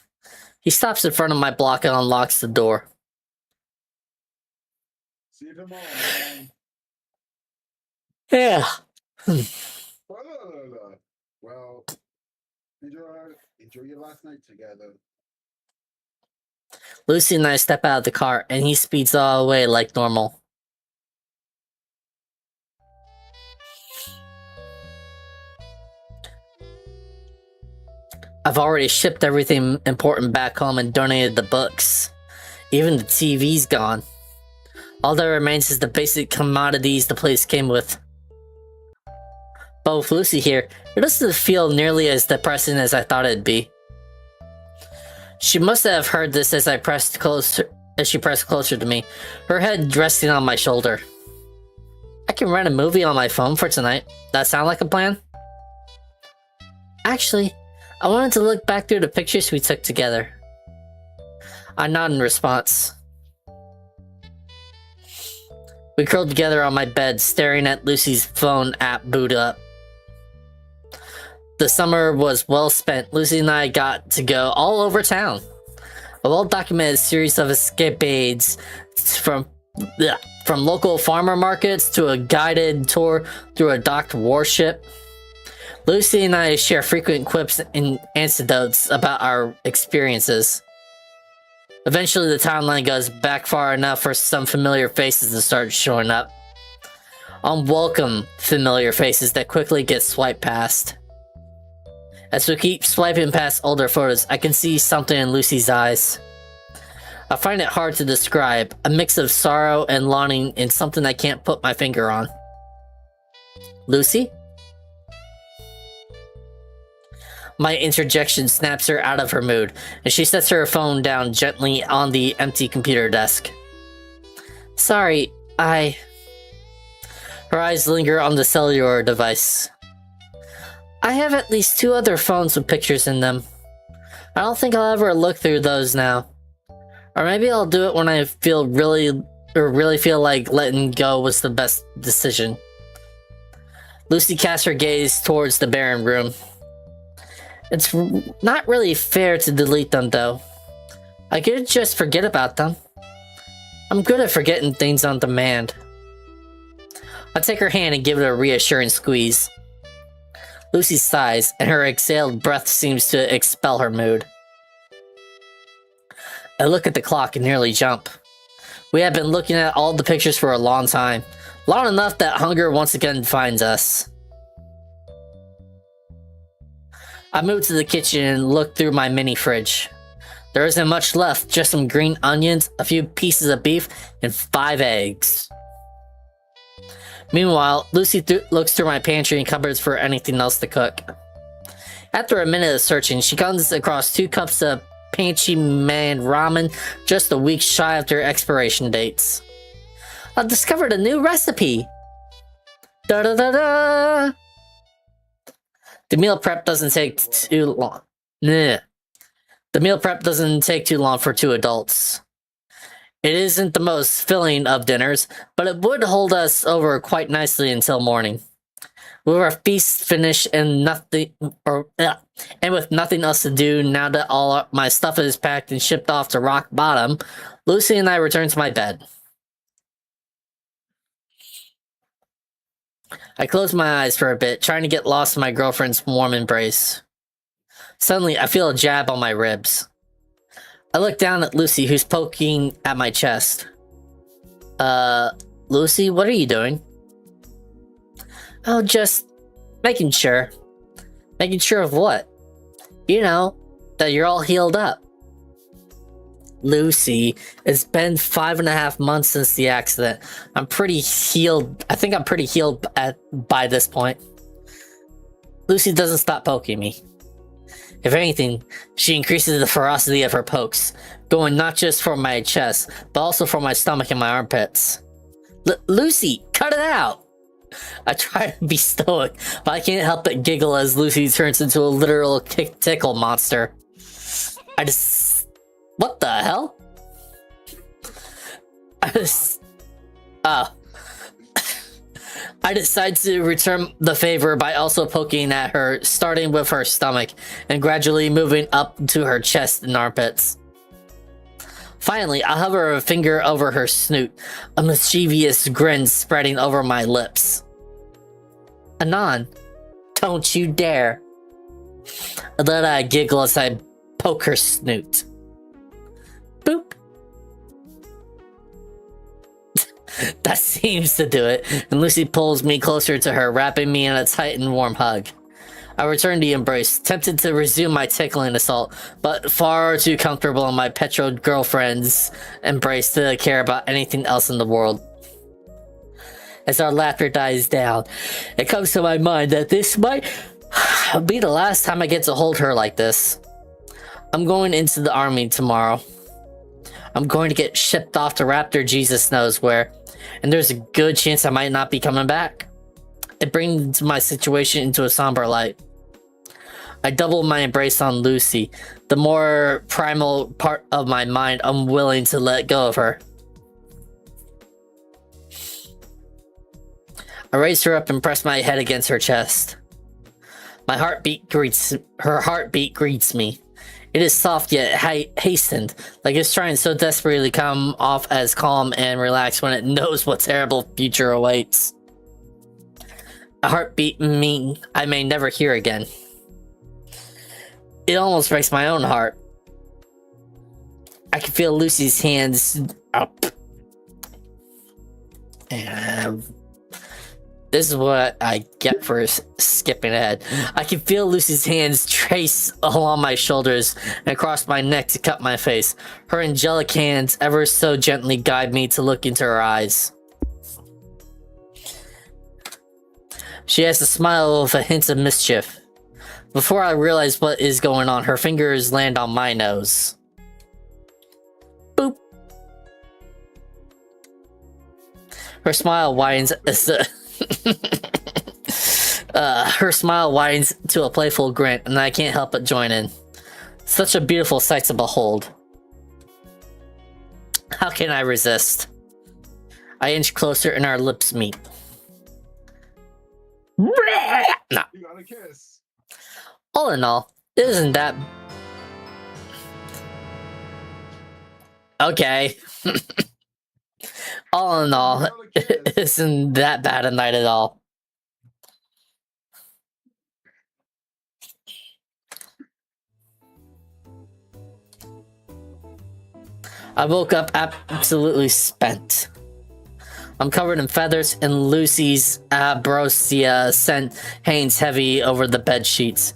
He stops in front of my block and unlocks the door. See you tomorrow, man. Yeah. Well, enjoy your last night together. Lucy and I step out of the car, and he speeds all away like normal. I've already shipped everything important back home and donated the books. Even the TV's gone. All that remains is the basic commodities the place came with. But with Lucy here, it doesn't feel nearly as depressing as I thought it'd be. She must have heard this as she pressed closer to me, her head resting on my shoulder. I can rent a movie on my phone for tonight. That sound like a plan? Actually, I wanted to look back through the pictures we took together. I nod in response. We curled together on my bed, staring at Lucy's phone app boot up. The summer was well spent. Lucy and I got to go all over town. A well-documented series of escapades from local farmer markets to a guided tour through a docked warship. Lucy and I share frequent quips and anecdotes about our experiences. Eventually, the timeline goes back far enough for some familiar faces to start showing up. Unwelcome familiar faces that quickly get swiped past. As we keep swiping past older photos, I can see something in Lucy's eyes. I find it hard to describe, a mix of sorrow and longing in something I can't put my finger on. Lucy? My interjection snaps her out of her mood, and she sets her phone down gently on the empty computer desk. Sorry, Her eyes linger on the cellular device. I have at least 2 other phones with pictures in them. I don't think I'll ever look through those now. Or maybe I'll do it when I really feel like letting go was the best decision. Lucy casts her gaze towards the barren room. It's not really fair to delete them, though. I could just forget about them. I'm good at forgetting things on demand. I take her hand and give it a reassuring squeeze. Lucy sighs, and her exhaled breath seems to expel her mood. I look at the clock and nearly jump. We have been looking at all the pictures for a long time. Long enough that hunger once again finds us. I move to the kitchen and look through my mini fridge. There isn't much left, just some green onions, a few pieces of beef, and 5 eggs. Meanwhile, Lucy looks through my pantry and cupboards for anything else to cook. After a minute of searching, she comes across 2 cups of Panchi Man ramen just a week shy of their expiration dates. I've discovered a new recipe! Da da da da! The meal prep doesn't take too long. Nah. The meal prep doesn't take too long for 2 adults. It isn't the most filling of dinners, but it would hold us over quite nicely until morning. With our feast finished and with nothing else to do now that all my stuff is packed and shipped off to rock bottom, Lucy and I return to my bed. I close my eyes for a bit, trying to get lost in my girlfriend's warm embrace. Suddenly, I feel a jab on my ribs. I look down at Lucy, who's poking at my chest. Lucy, what are you doing? Oh, just making sure. Making sure of what? You know, that you're all healed up. Lucy, it's been 5.5 months since the accident. I'm pretty healed. I think I'm pretty healed by this point. Lucy doesn't stop poking me. If anything, she increases the ferocity of her pokes, going not just for my chest, but also for my stomach and my armpits. Lucy, cut it out! I try to be stoic, but I can't help but giggle as Lucy turns into a literal tickle monster. What the hell? I decide to return the favor by also poking at her, starting with her stomach, and gradually moving up to her chest and armpits. Finally, I hover a finger over her snoot, a mischievous grin spreading over my lips. Anon, don't you dare. And then I giggle as I poke her snoot. Boop. That seems to do it, and Lucy pulls me closer to her, wrapping me in a tight and warm hug. I return the embrace, tempted to resume my tickling assault, but far too comfortable in my petrol girlfriend's embrace to care about anything else in the world. As our laughter dies down, it comes to my mind that this might be the last time I get to hold her like this. I'm going into the army tomorrow. I'm going to get shipped off to Raptor Jesus knows where, and there's a good chance I might not be coming back. It brings my situation into a somber light. I double my embrace on Lucy, the more primal part of my mind unwilling to let go of her. I raise her up and press my head against her chest. Her heartbeat greets me. It is soft yet hastened, like it's trying so desperately to come off as calm and relaxed when it knows what terrible future awaits. A heartbeat I may never hear again. It almost breaks my own heart. I can feel Lucy's hands up. And this is what I get for skipping ahead. I can feel Lucy's hands trace along my shoulders and across my neck to cut my face. Her angelic hands ever so gently guide me to look into her eyes. She has a smile with a hint of mischief. Before I realize what is going on, her fingers land on my nose. Boop. Her smile widens as her smile widens to a playful grin, and I can't help but join in. Such a beautiful sight to behold. How can I resist? I inch closer and our lips meet. No. You got a kiss. All in all, it isn't that... Okay. All in all, it isn't that bad a night at all. I woke up absolutely spent. I'm covered in feathers, and Lucy's ambrosia sent hangs heavy over the bed sheets.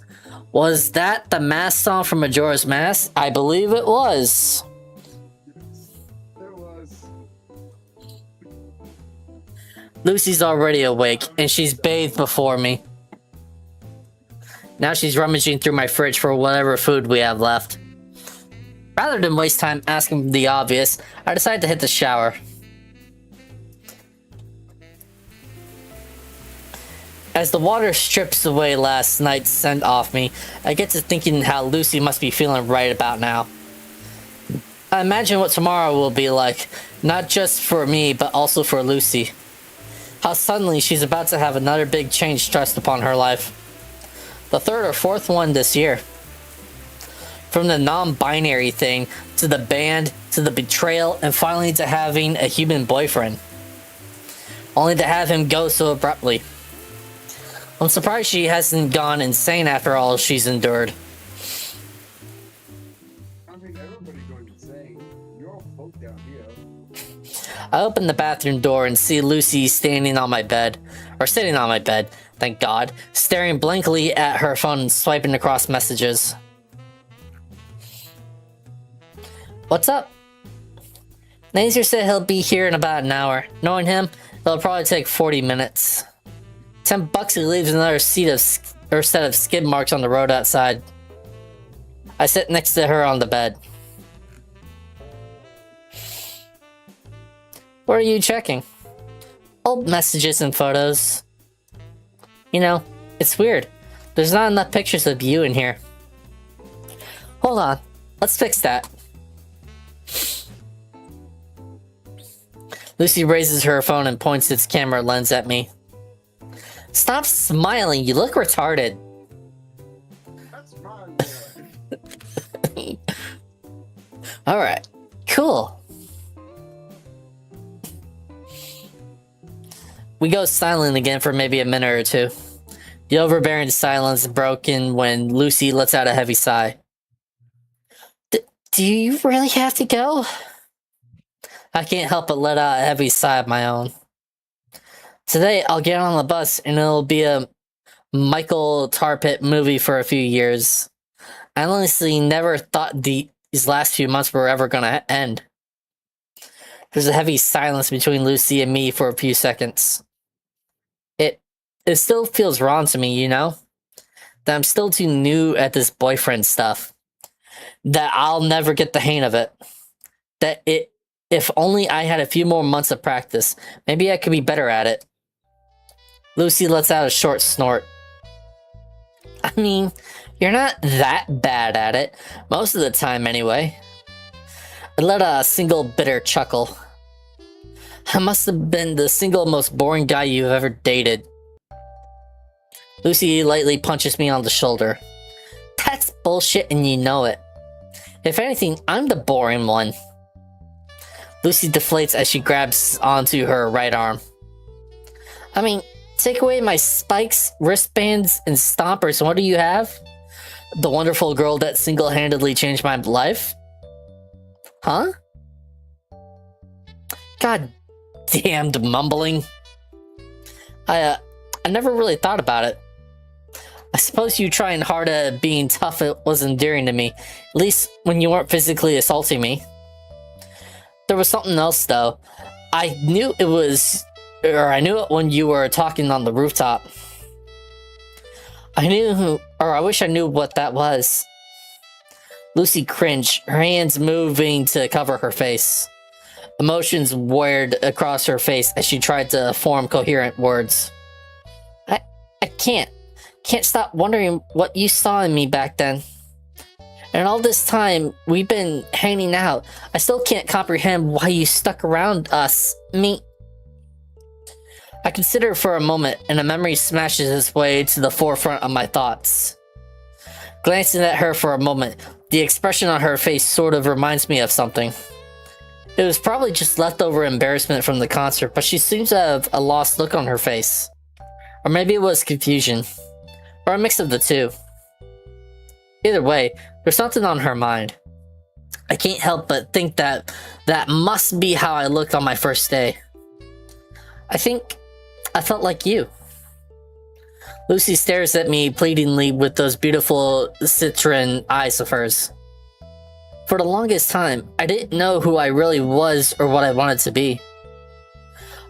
Was that the Mask song from Majora's Mask? I believe it was. It was. Lucy's already awake, and she's bathed before me. Now she's rummaging through my fridge for whatever food we have left. Rather than waste time asking the obvious, I decide to hit the shower. As the water strips away last night's scent off me, I get to thinking how Lucy must be feeling right about now. I imagine what tomorrow will be like, not just for me, but also for Lucy. How suddenly she's about to have another big change thrust upon her life. The third or fourth one this year. From the non-binary thing, to the band, to the betrayal, and finally to having a human boyfriend. Only to have him go so abruptly. I'm surprised she hasn't gone insane after all she's endured. I mean, everybody going insane. You're all folk down here. I open the bathroom door and see Lucy standing on my bed. Or sitting on my bed, thank God, staring blankly at her phone and swiping across messages. What's up? Nazier said he'll be here in about an hour. Knowing him, it'll probably take 40 minutes. $10 he leaves another set of skid marks on the road outside. I sit next to her on the bed. What are you checking? Old messages and photos. You know, it's weird. There's not enough pictures of you in here. Hold on, let's fix that. Lucy raises her phone and points its camera lens at me. Stop smiling, you look retarded. That's fine, man. Alright, cool. We go silent again for maybe a minute or two. The overbearing silence broken when Lucy lets out a heavy sigh. Do you really have to go? I can't help but let out a heavy sigh of my own. Today, I'll get on the bus and it'll be a Michael Tarpit movie for a few years. I honestly never thought these last few months were ever gonna end. There's a heavy silence between Lucy and me for a few seconds. It still feels wrong to me, you know? That I'm still too new at this boyfriend stuff. That I'll never get the hang of it. If only I had a few more months of practice, maybe I could be better at it. Lucy lets out a short snort. I mean, you're not that bad at it, most of the time anyway. I let out a single bitter chuckle. I must have been the single most boring guy you've ever dated. Lucy lightly punches me on the shoulder. That's bullshit and you know it. If anything, I'm the boring one. Lucy deflates as she grabs onto her right arm. I mean, take away my spikes, wristbands, and stompers, and what do you have? The wonderful girl that single-handedly changed my life? Huh? God damned mumbling. I never really thought about it. I suppose you trying hard at being tough it was endearing to me, at least when you weren't physically assaulting me. There was something else though. I knew it when you were talking on the rooftop. I wish I knew what that was. Lucy cringed, her hands moving to cover her face. Emotions whirred across her face as she tried to form coherent words. I can't stop wondering what you saw in me back then. And all this time we've been hanging out, I still can't comprehend why you stuck around me. I consider for a moment, and a memory smashes its way to the forefront of my thoughts. Glancing at her for a moment, the expression on her face sort of reminds me of something. It was probably just leftover embarrassment from the concert, but she seems to have a lost look on her face. Or maybe it was confusion. Or a mix of the two. Either way, there's something on her mind. I can't help but think that must be how I looked on my first day. I think I felt like you. Lucy stares at me pleadingly with those beautiful citrine eyes of hers. For the longest time, I didn't know who I really was or what I wanted to be.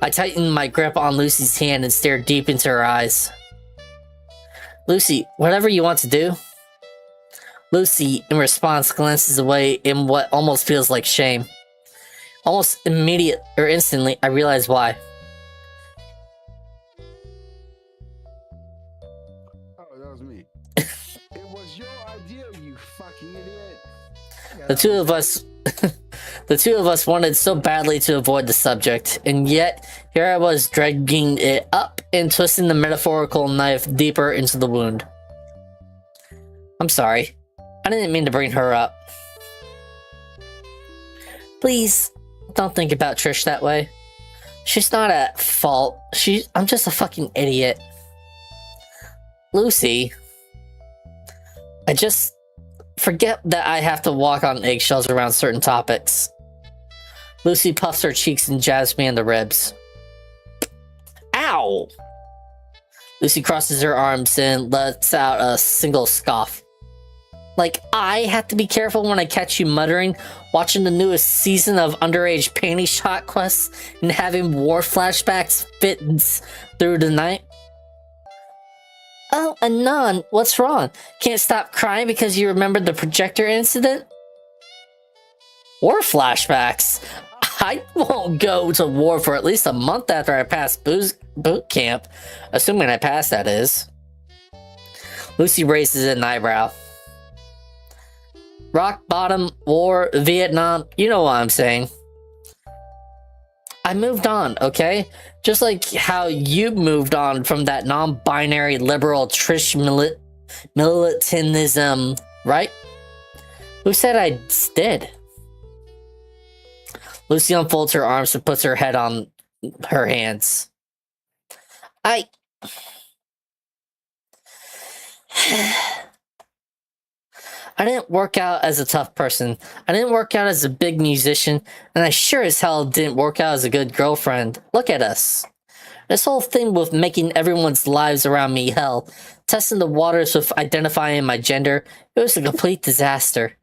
I tightened my grip on Lucy's hand and stared deep into her eyes. Lucy, whatever you want to do. Lucy, in response, glances away in what almost feels like shame. Almost instantly, I realize why. was me. It was your idea, you fucking idiot. Yeah, The two of us, the two of us wanted so badly to avoid the subject, and yet here I was dragging it up and twisting the metaphorical knife deeper into the wound. I'm sorry. I didn't mean to bring her up. Please, don't think about Trish that way. She's not at fault. I'm just a fucking idiot. Lucy, I just forget that I have to walk on eggshells around certain topics. Lucy puffs her cheeks and jabs me in the ribs. Ow! Lucy crosses her arms and lets out a single scoff. Like, I have to be careful when I catch you muttering, watching the newest season of underage panty shot quests, and having war flashbacks fit through the night? Oh, Anon, what's wrong? Can't stop crying because you remembered the projector incident? War flashbacks? I won't go to war for at least a month after I pass boot camp. Assuming I pass, that is. Lucy raises an eyebrow. Rock bottom, war, Vietnam, you know what I'm saying. I moved on, okay? Just like how you moved on from that non-binary liberal Trish militantism, right? Who said I did? Lucy unfolds her arms and puts her head on her hands. I didn't work out as a tough person. I didn't work out as a big musician, and I sure as hell didn't work out as a good girlfriend. Look at us. This whole thing with making everyone's lives around me hell, testing the waters with identifying my gender, it was a complete disaster.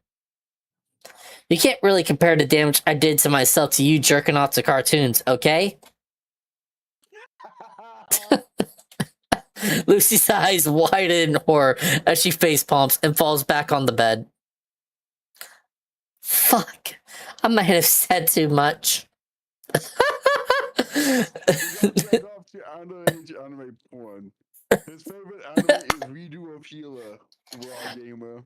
You can't really compare the damage I did to myself to you jerking off to cartoons, okay? Lucy's eyes widen in horror as she face palms and falls back on the bed. Fuck. I might have said too much. Back off to underage anime porn. His favorite anime is Redo of Healer, Raw Gamer.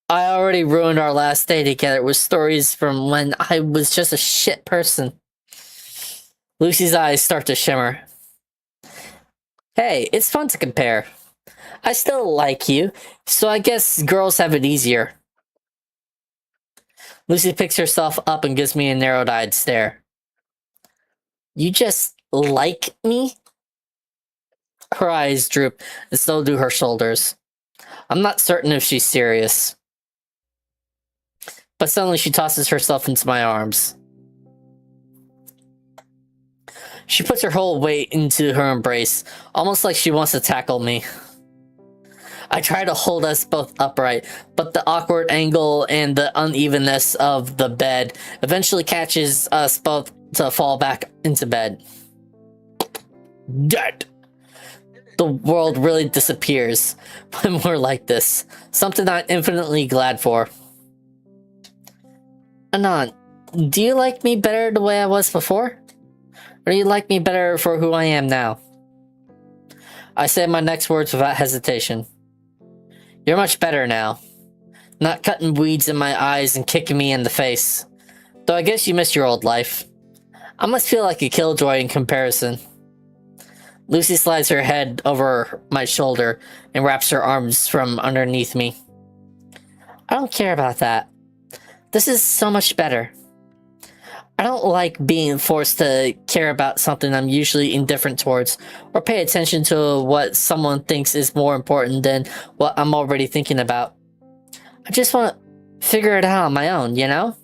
I already ruined our last day together with stories from when I was just a shit person. Lucy's eyes start to shimmer. Hey, it's fun to compare. I still like you, so I guess girls have it easier. Lucy picks herself up and gives me a narrowed-eyed stare. You just like me? Her eyes droop, and so do her shoulders. I'm not certain if she's serious. But suddenly she tosses herself into my arms. She puts her whole weight into her embrace, almost like she wants to tackle me. I try to hold us both upright, but the awkward angle and the unevenness of the bed eventually catches us both to fall back into bed. Dead! The world really disappears when we're like this, something I'm infinitely glad for. Anon, do you like me better the way I was before? Or do you like me better for who I am now? I say my next words without hesitation. You're much better now. Not cutting weeds in my eyes and kicking me in the face. Though I guess you miss your old life. I must feel like a killjoy in comparison. Lucy slides her head over my shoulder and wraps her arms from underneath me. I don't care about that. This is so much better. I don't like being forced to care about something I'm usually indifferent towards, or pay attention to what someone thinks is more important than what I'm already thinking about. I just want to figure it out on my own, you know?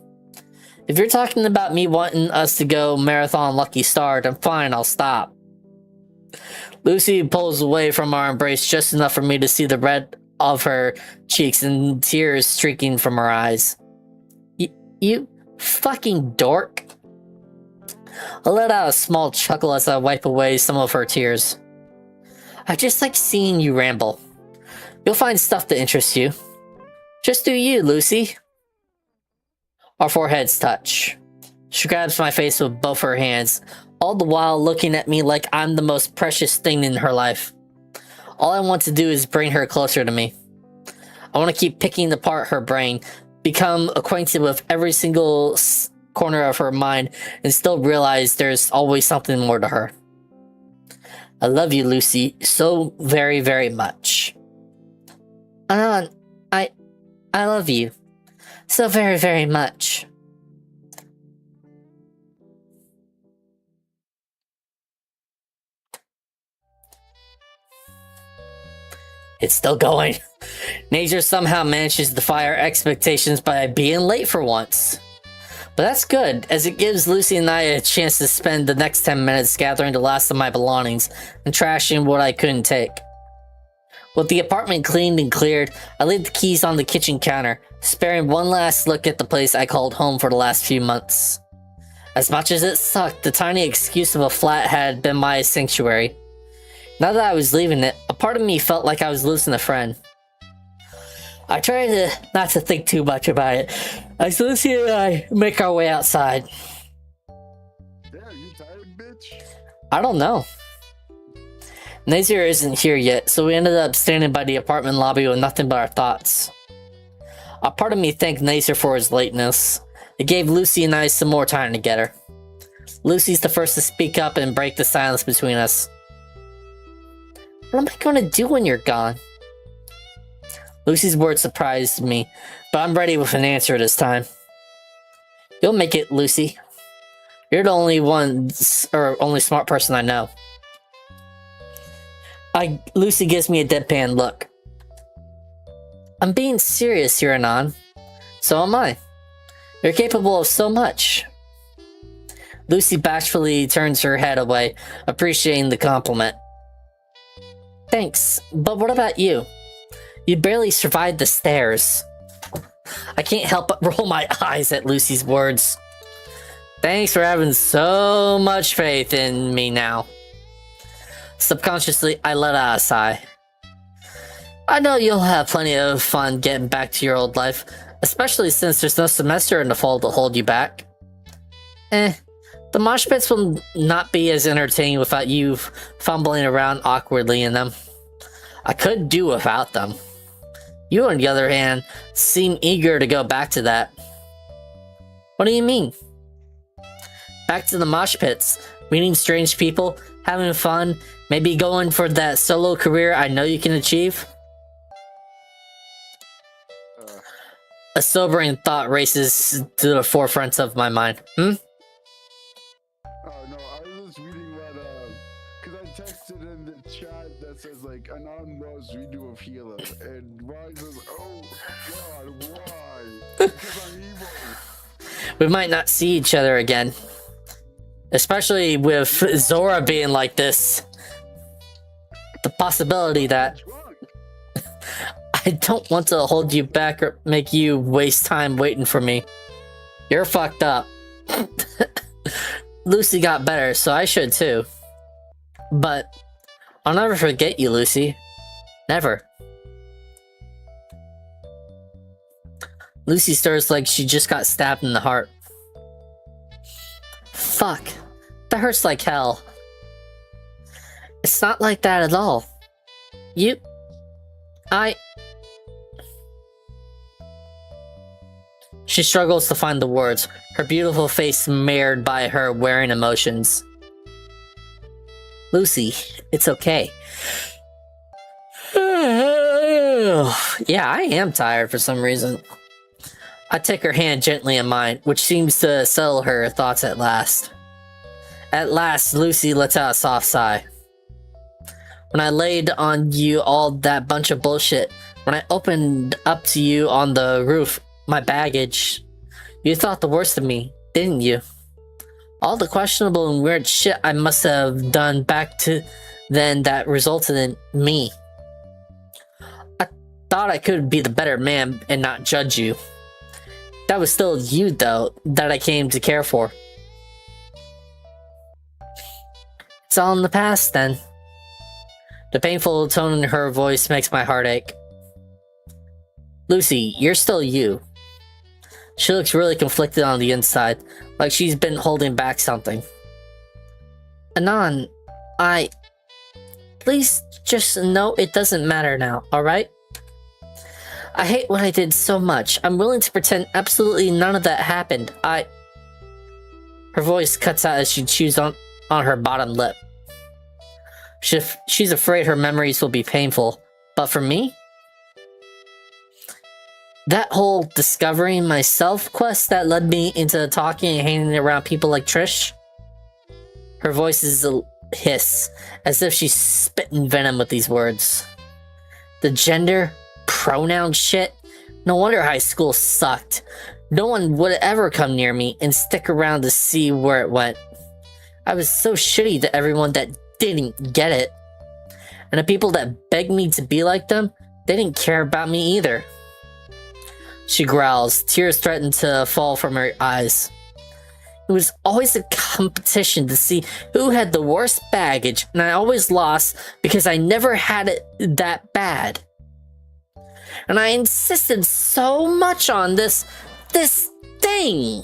If you're talking about me wanting us to go marathon Lucky Star, then fine, I'll stop. Lucy pulls away from our embrace just enough for me to see the red of her cheeks and tears streaking from her eyes. You fucking dork. I let out a small chuckle as I wipe away some of her tears. I just like seeing you ramble. You'll find stuff that interests you. Just do you, Lucy. Our foreheads touch. She grabs my face with both her hands, all the while looking at me like I'm the most precious thing in her life. All I want to do is bring her closer to me. I want to keep picking apart her brain, become acquainted with every single corner of her mind, and still realize there's always something more to her. I love you, Lucy, so very, very much. Anon, I love you so very, very much. It's still going. Nature somehow manages to defy our expectations by being late for once. But that's good, as it gives Lucy and I a chance to spend the next 10 minutes gathering the last of my belongings and trashing what I couldn't take. With the apartment cleaned and cleared, I laid the keys on the kitchen counter, sparing one last look at the place I called home for the last few months. As much as it sucked, the tiny excuse of a flat had been my sanctuary. Now that I was leaving it, a part of me felt like I was losing a friend. I tried not to think too much about it, as Lucy and I make our way outside. Yeah, you tired, bitch? I don't know. Nazir isn't here yet, so we ended up standing by the apartment lobby with nothing but our thoughts. A part of me thanked Nazir for his lateness. It gave Lucy and I some more time together. Lucy's the first to speak up and break the silence between us. What am I going to do when you're gone? Lucy's words surprised me, but I'm ready with an answer this time. You'll make it, Lucy. You're the only smart person I know. Lucy gives me a deadpan look. I'm being serious here, Anon. So am I. You're capable of so much. Lucy bashfully turns her head away, appreciating the compliment. Thanks, but what about you? You barely survived the stairs. I can't help but roll my eyes at Lucy's words. Thanks for having so much faith in me now. Subconsciously, I let out a sigh. I know you'll have plenty of fun getting back to your old life, especially since there's no semester in the fall to hold you back. The mosh pits will not be as entertaining without you fumbling around awkwardly in them. I could do without them. You, on the other hand, seem eager to go back to that. What do you mean? Back to the mosh pits, meeting strange people, having fun, maybe going for that solo career I know you can achieve? A sobering thought races to the forefront of my mind. Oh no, I was just reading what, because I texted in the chat that says, like, Anon loves redo of Healer, and Ryan says, oh god, why? Because I'm evil. We might not see each other again. Especially with Zora being like this. The possibility that I don't want to hold you back or make you waste time waiting for me. You're fucked up. Lucy got better, so I should too. But I'll never forget you, Lucy. Never. Lucy stirs like she just got stabbed in the heart. Fuck. That hurts like hell. It's not like that at all. She struggles to find the words, her beautiful face marred by her wearing emotions. Lucy, it's okay. Yeah, I am tired for some reason. I take her hand gently in mine, which seems to settle her thoughts at last. At last, Lucy lets out a soft sigh. When I laid on you all that bunch of bullshit, when I opened up to you on the roof, my baggage, you thought the worst of me, didn't you? All the questionable and weird shit I must have done back to then that resulted in me. I thought I could be the better man and not judge you. That was still you, though, that I came to care for. It's all in the past, then. The painful tone in her voice makes my heart ache. Lucy, you're still you. She looks really conflicted on the inside, like she's been holding back something. Anon, Please just know it doesn't matter now, alright? I hate what I did so much. I'm willing to pretend absolutely none of that happened. Her voice cuts out as she chews on her bottom lip. She's afraid her memories will be painful. But for me? That whole discovering myself quest that led me into talking and hanging around people like Trish? Her voice is a hiss, as if she's spitting venom with these words. The gender, pronoun shit? No wonder high school sucked. No one would ever come near me and stick around to see where it went. I was so shitty to everyone that didn't get it. And the people that begged me to be like them, they didn't care about me either. She growls, tears threaten to fall from her eyes. It was always a competition to see who had the worst baggage, and I always lost because I never had it that bad. And I insisted so much on this thing.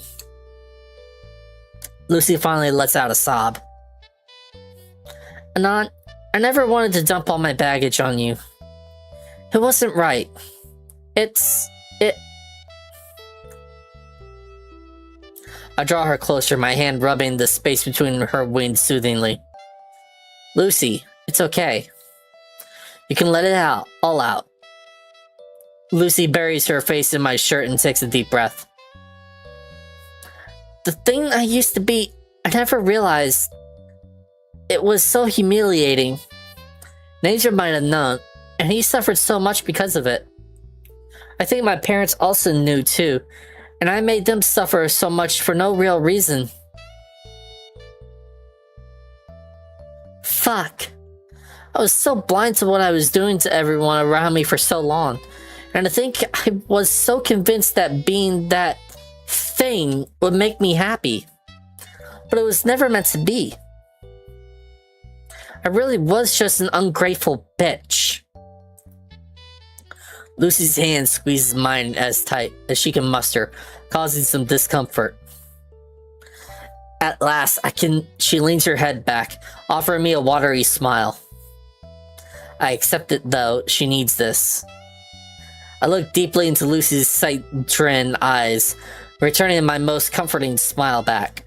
Lucy finally lets out a sob. Anon, I never wanted to dump all my baggage on you. It wasn't right. I draw her closer, my hand rubbing the space between her wings soothingly. Lucy, it's okay. You can let it out, all out. Lucy buries her face in my shirt and takes a deep breath. The thing I used to be, I never realized it was so humiliating. Nature might have known, and he suffered so much because of it. I think my parents also knew too, and I made them suffer so much for no real reason. Fuck. I was so blind to what I was doing to everyone around me for so long. And I think I was so convinced that being that thing would make me happy. But it was never meant to be. I really was just an ungrateful bitch. Lucy's hand squeezes mine as tight as she can muster, causing some discomfort. At last, she leans her head back, offering me a watery smile. I accept it though, she needs this. I look deeply into Lucy's sight-trin eyes, returning my most comforting smile back.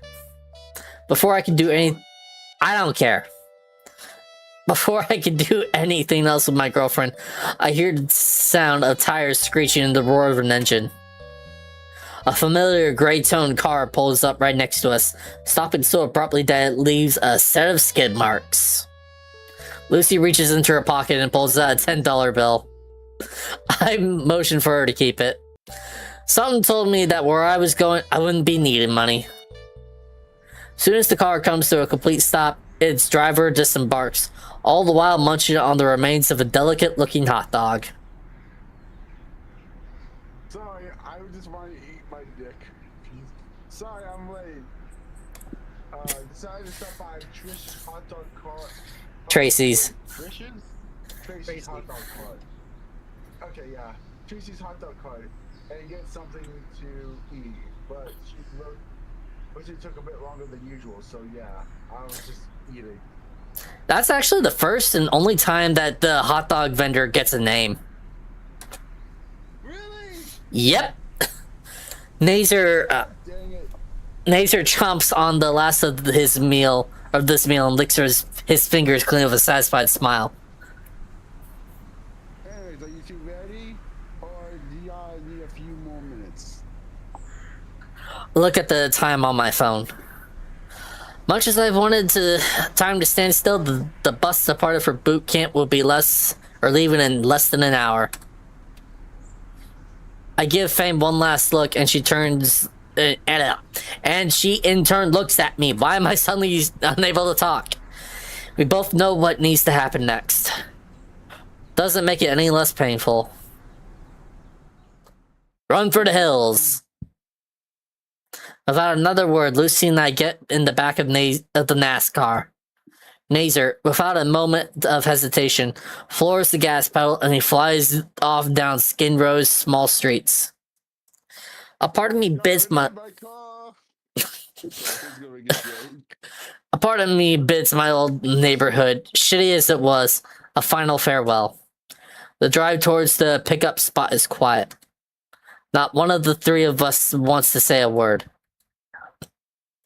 Before I can do anything, I don't care. Before I can do anything else with my girlfriend, I hear the sound of tires screeching and the roar of an engine. A familiar gray-toned car pulls up right next to us, stopping so abruptly that it leaves a set of skid marks. Lucy reaches into her pocket and pulls out a $10 bill. I motion for her to keep it. Something told me that where I was going, I wouldn't be needing money. Soon as the car comes to a complete stop, its driver disembarks, all the while munching on the remains of a delicate-looking hot dog. Sorry, I just want to eat my dick. Sorry, I'm late. Decided to stop by Trish's hot dog cart. Tracy's. Trish's? Tracy's hot dog cart. Okay, yeah. Tracy's hot dog cart. And get something to eat. But she took a bit longer than usual, so yeah. I was just eating. That's actually the first and only time that the hot dog vendor gets a name. Really? Yep. Nazer chomps on the last of this meal, and licks his fingers clean with a satisfied smile. Anyways, are you two ready? Or do y'all need a few more minutes? Look at the time on my phone. Much as I've wanted time to stand still, the bus departed for boot camp will be leaving in less than an hour. I give Fang one last look, and she turns, and she in turn looks at me. Why am I suddenly unable to talk? We both know what needs to happen next. Doesn't make it any less painful. Run for the hills. Without another word, Lucy and I get in the back of the NASCAR. Nazer, without a moment of hesitation, floors the gas pedal and he flies off down Skid Row's small streets. A part of me bids my... A part of me bids my old neighborhood, shitty as it was, a final farewell. The drive towards the pickup spot is quiet. Not one of the three of us wants to say a word.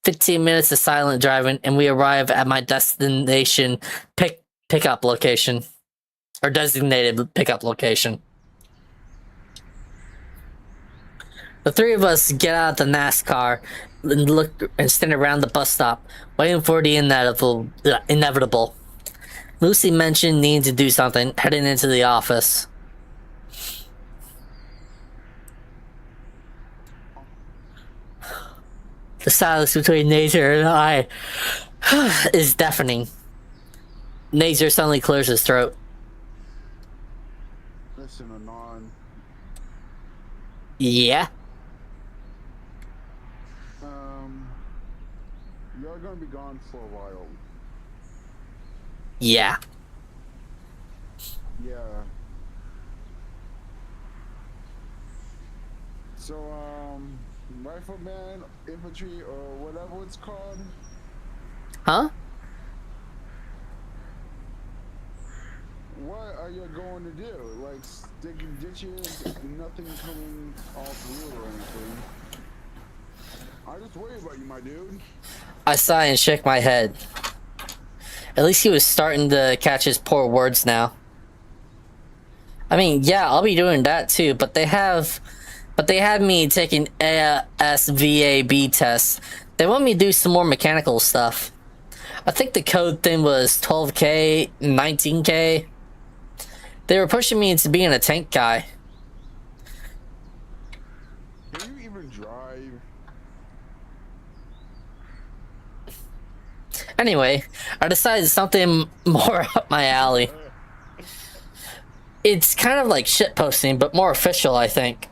15 minutes of silent driving, and we arrive at my destination pickup location. Or designated pickup location. The three of us get out of the NASCAR and look and stand around the bus stop, waiting for the inevitable. Lucy mentioned needing to do something, heading into the office. The silence between Nazer and I is deafening. Nazer suddenly clears his throat. Listen, Anon. Yeah? You're gonna be gone for a while. Yeah. Yeah. So, rifleman, infantry, or whatever it's called. Huh? What are you going to do? Like, digging ditches, nothing coming off wood or anything. I just worry about you, my dude. I sigh and shake my head. At least he was starting to catch his poor words now. I mean, yeah, I'll be doing that too, but they had me taking ASVAB tests. They want me to do some more mechanical stuff. I think the code thing was 12K, 19K. They were pushing me into being a tank guy. Can you even drive? Anyway, I decided something more up my alley. It's kind of like shitposting, but more official, I think.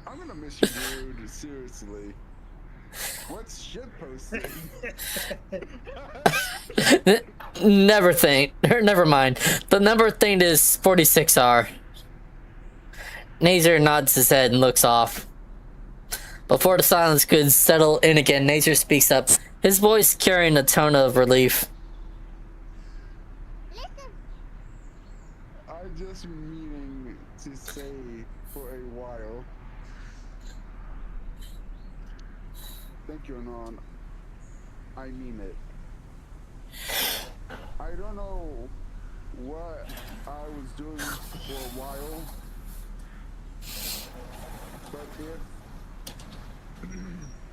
I'm gonna miss you, dude. Seriously. What's shitposting? Never mind. The number thing is 46R. Nazer nods his head and looks off. Before the silence could settle in again, Nazer speaks up, his voice carrying a tone of relief. I just meaning to say for a while. Thank you, Anon. I mean it. I don't know what I was doing for a while,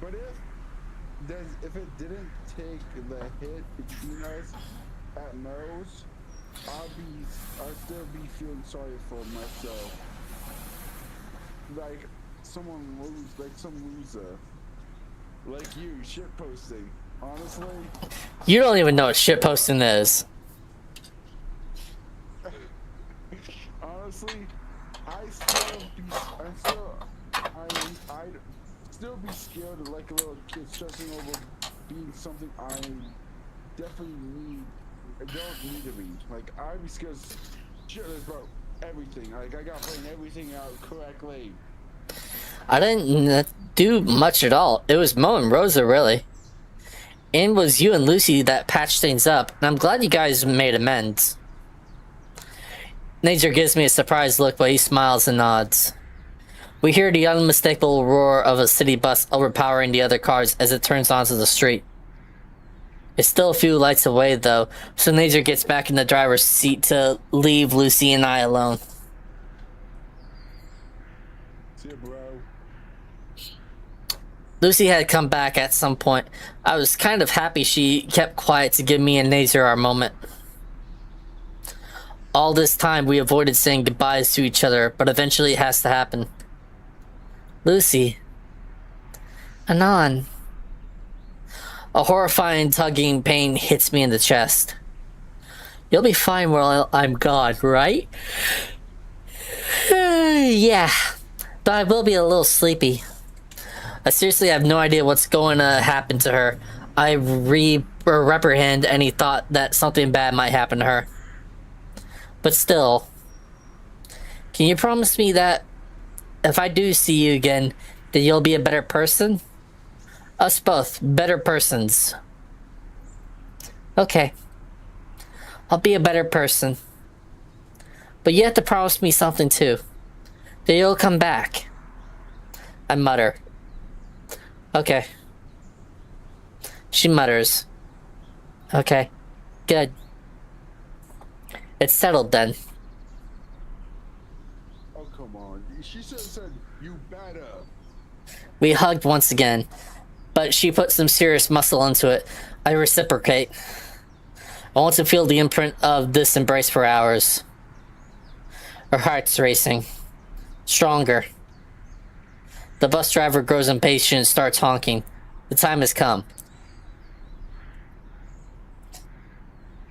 but if it didn't take the hit between us at most, I'd still be feeling sorry for myself. Like some loser. Like you, shitposting. Honestly. You don't even know what shitposting is. Honestly, I'd still be scared like a little kid stressing over being something I definitely don't need to be. Like, I'd be scared shitless about everything. Like, I got playing everything out correctly. I didn't do much at all. It was Mo and Rosa, really. And it was you and Lucy that patched things up, and I'm glad you guys made amends. Nazer gives me a surprised look, but he smiles and nods. We hear the unmistakable roar of a city bus overpowering the other cars as it turns onto the street. It's still a few lights away, though, so Nazer gets back in the driver's seat to leave Lucy and I alone. See ya, bro. Lucy had come back at some point. I was kind of happy she kept quiet to give me and Nazer our moment. All this time we avoided saying goodbyes to each other, but eventually it has to happen. Lucy. Anon. A horrifying tugging pain hits me in the chest. You'll be fine while I'm gone, right? Yeah, but I will be a little sleepy. I seriously have no idea what's going to happen to her. I reprehend any thought that something bad might happen to her. But still, can you promise me that if I do see you again, That you'll be a better person? Us both, better persons. Okay. I'll be a better person. But you have to promise me something too. That you'll come back. I mutter. Okay. She mutters. Okay. Good. It's settled then. Oh, come on. She said, you better. We hugged once again, but she put some serious muscle into it. I reciprocate. I want to feel the imprint of this embrace for hours. Her heart's racing. Stronger. The bus driver grows impatient and starts honking. The time has come.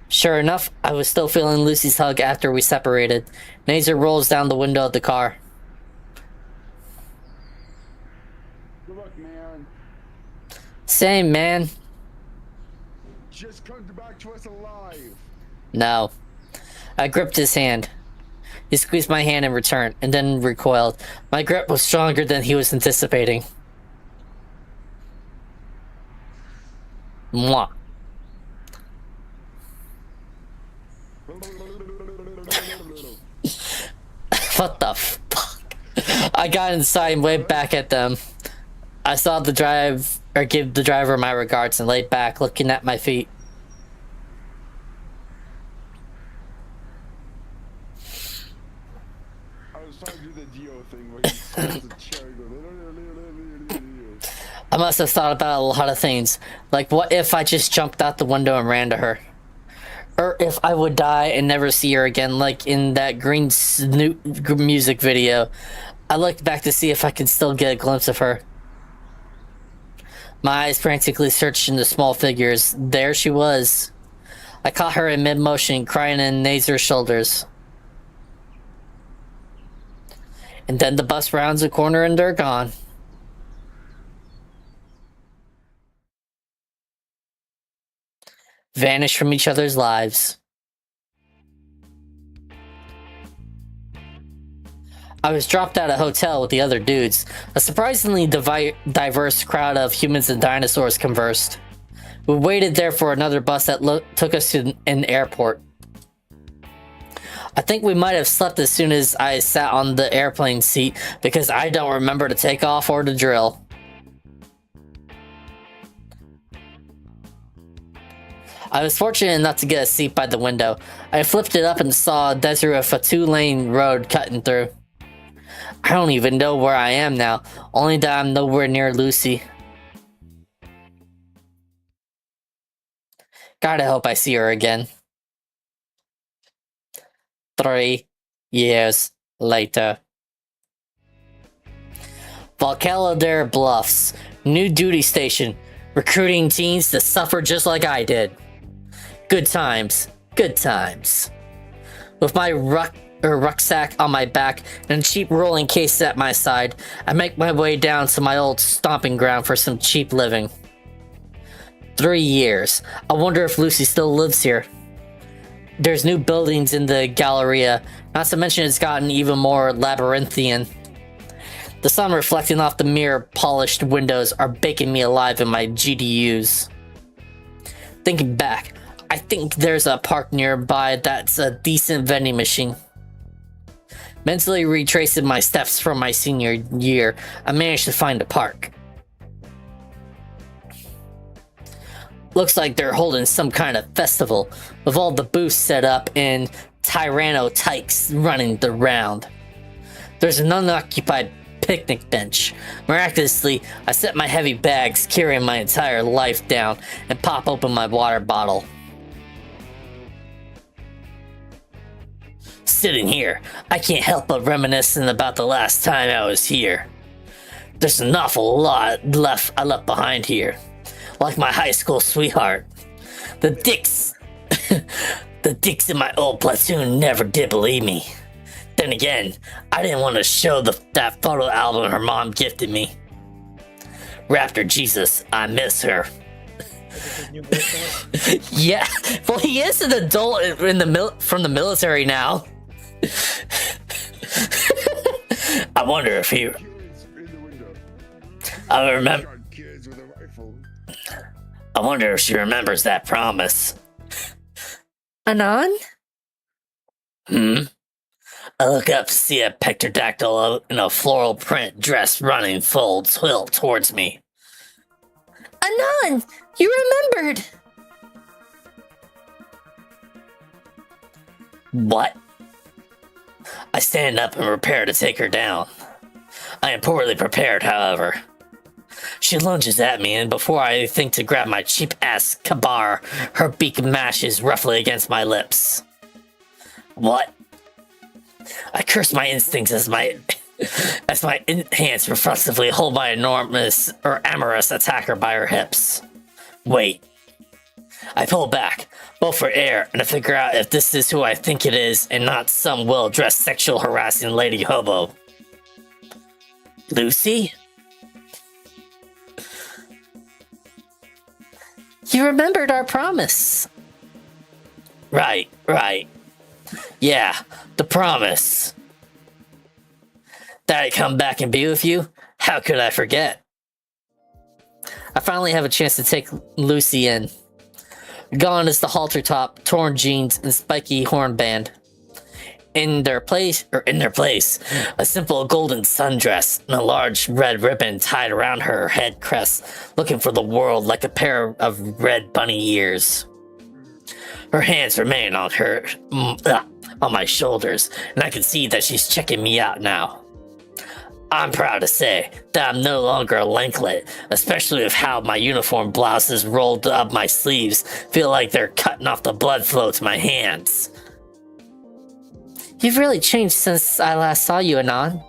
Sure enough, I was still feeling Lucy's hug after we separated. Nazer rolls down the window of the car. Good luck, man. Same, man. Just come back to us alive. No. I gripped his hand. He squeezed my hand in return, and then recoiled. My grip was stronger than he was anticipating. Mwah. What the fuck? I got inside and waved back at them. I saw the give the driver my regards and laid back, looking at my feet. I was trying to do the Dio thing where he slams the chair and goes. I must have thought about a lot of things. Like, what if I just jumped out the window and ran to her? Or if I would die and never see her again, like in that green Snoot music video. I looked back to see if I could still get a glimpse of her. My eyes frantically searched in the small figures. There she was. I caught her in mid-motion, crying in Nazer's shoulders. And then the bus rounds a corner and they're gone. Vanished from each other's lives. I was dropped at a hotel with the other dudes. A surprisingly diverse crowd of humans and dinosaurs conversed. We waited there for another bus that took us to an airport. I think we might have slept as soon as I sat on the airplane seat because I don't remember to take off or to drill. I was fortunate enough to get a seat by the window. I flipped it up and saw a desert with a 2-lane road cutting through. I don't even know where I am now, only that I'm nowhere near Lucy. God, I hope I see her again. 3 years later. Volcalodare Bluffs. New duty station. Recruiting teens to suffer just like I did. Good times. Good times. With my rucksack on my back and a cheap rolling case at my side, I make my way down to my old stomping ground for some cheap living. 3 years. I wonder if Lucy still lives here. There's new buildings in the Galleria, not to mention it's gotten even more labyrinthian. The sun reflecting off the mirror-polished windows are baking me alive in my GDUs. Thinking back, I think there's a park nearby that's a decent vending machine. Mentally retracing my steps from my senior year, I managed to find a park. Looks like they're holding some kind of festival, with all the booths set up and Tyranno-tykes running the round. There's an unoccupied picnic bench. Miraculously, I set my heavy bags carrying my entire life down and pop open my water bottle. Sitting here, I can't help but reminiscing about the last time I was here. There's an awful lot I left behind here. Like my high school sweetheart. The dicks in my old platoon never did believe me. Then again, I didn't want to show that photo album her mom gifted me. Raptor Jesus, I miss her. Yeah, well, he is an adult from the military now. I wonder if he... Kids in the window. I remember. Shot kids with a rifle. I wonder if she remembers that promise. Anon? I look up to see a pterodactyl in a floral print dress running full tilt towards me. Anon! You remembered! What? I stand up and prepare to take her down. I am poorly prepared, however. She lunges at me, and before I think to grab my cheap-ass kabar, her beak mashes roughly against my lips. What? I curse my instincts as my hands reflexively hold my enormous or amorous attacker by her hips. Wait. I pull back, both for air and to figure out if this is who I think it is and not some well-dressed sexual harassing lady hobo. Lucy? You remembered our promise. Right. Yeah, the promise. That I'd come back and be with you? How could I forget? I finally have a chance to take Lucy in. Gone is the halter top, torn jeans, and spiky hornband. In their place, a simple golden sundress and a large red ribbon tied around her head crest, looking for the world like a pair of red bunny ears. Her hands remain on my shoulders, and I can see that she's checking me out now. I'm proud to say that I'm no longer a lanklet, especially with how my uniform blouses rolled up my sleeves feel like they're cutting off the blood flow to my hands. You've really changed since I last saw you, Anon.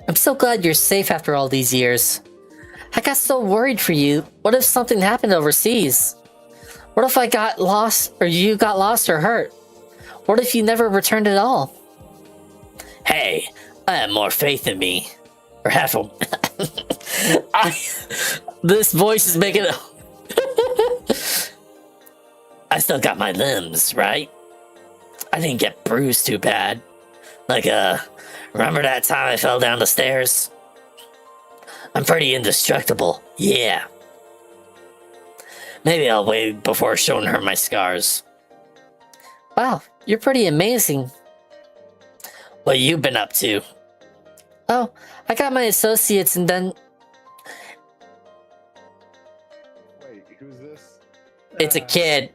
I'm so glad you're safe after all these years. I got so worried for you. What if something happened overseas? What if I got lost, or you got lost or hurt? What if you never returned at all? Hey, I have more faith in me. Or half a... This voice is making it... I still got my limbs, right? I didn't get bruised too bad. Remember that time I fell down the stairs? I'm pretty indestructible, yeah. Maybe I'll wait before showing her my scars. Wow, you're pretty amazing. What you been up to? Oh, I got my associates and then... Wait, who's this? It's a kid.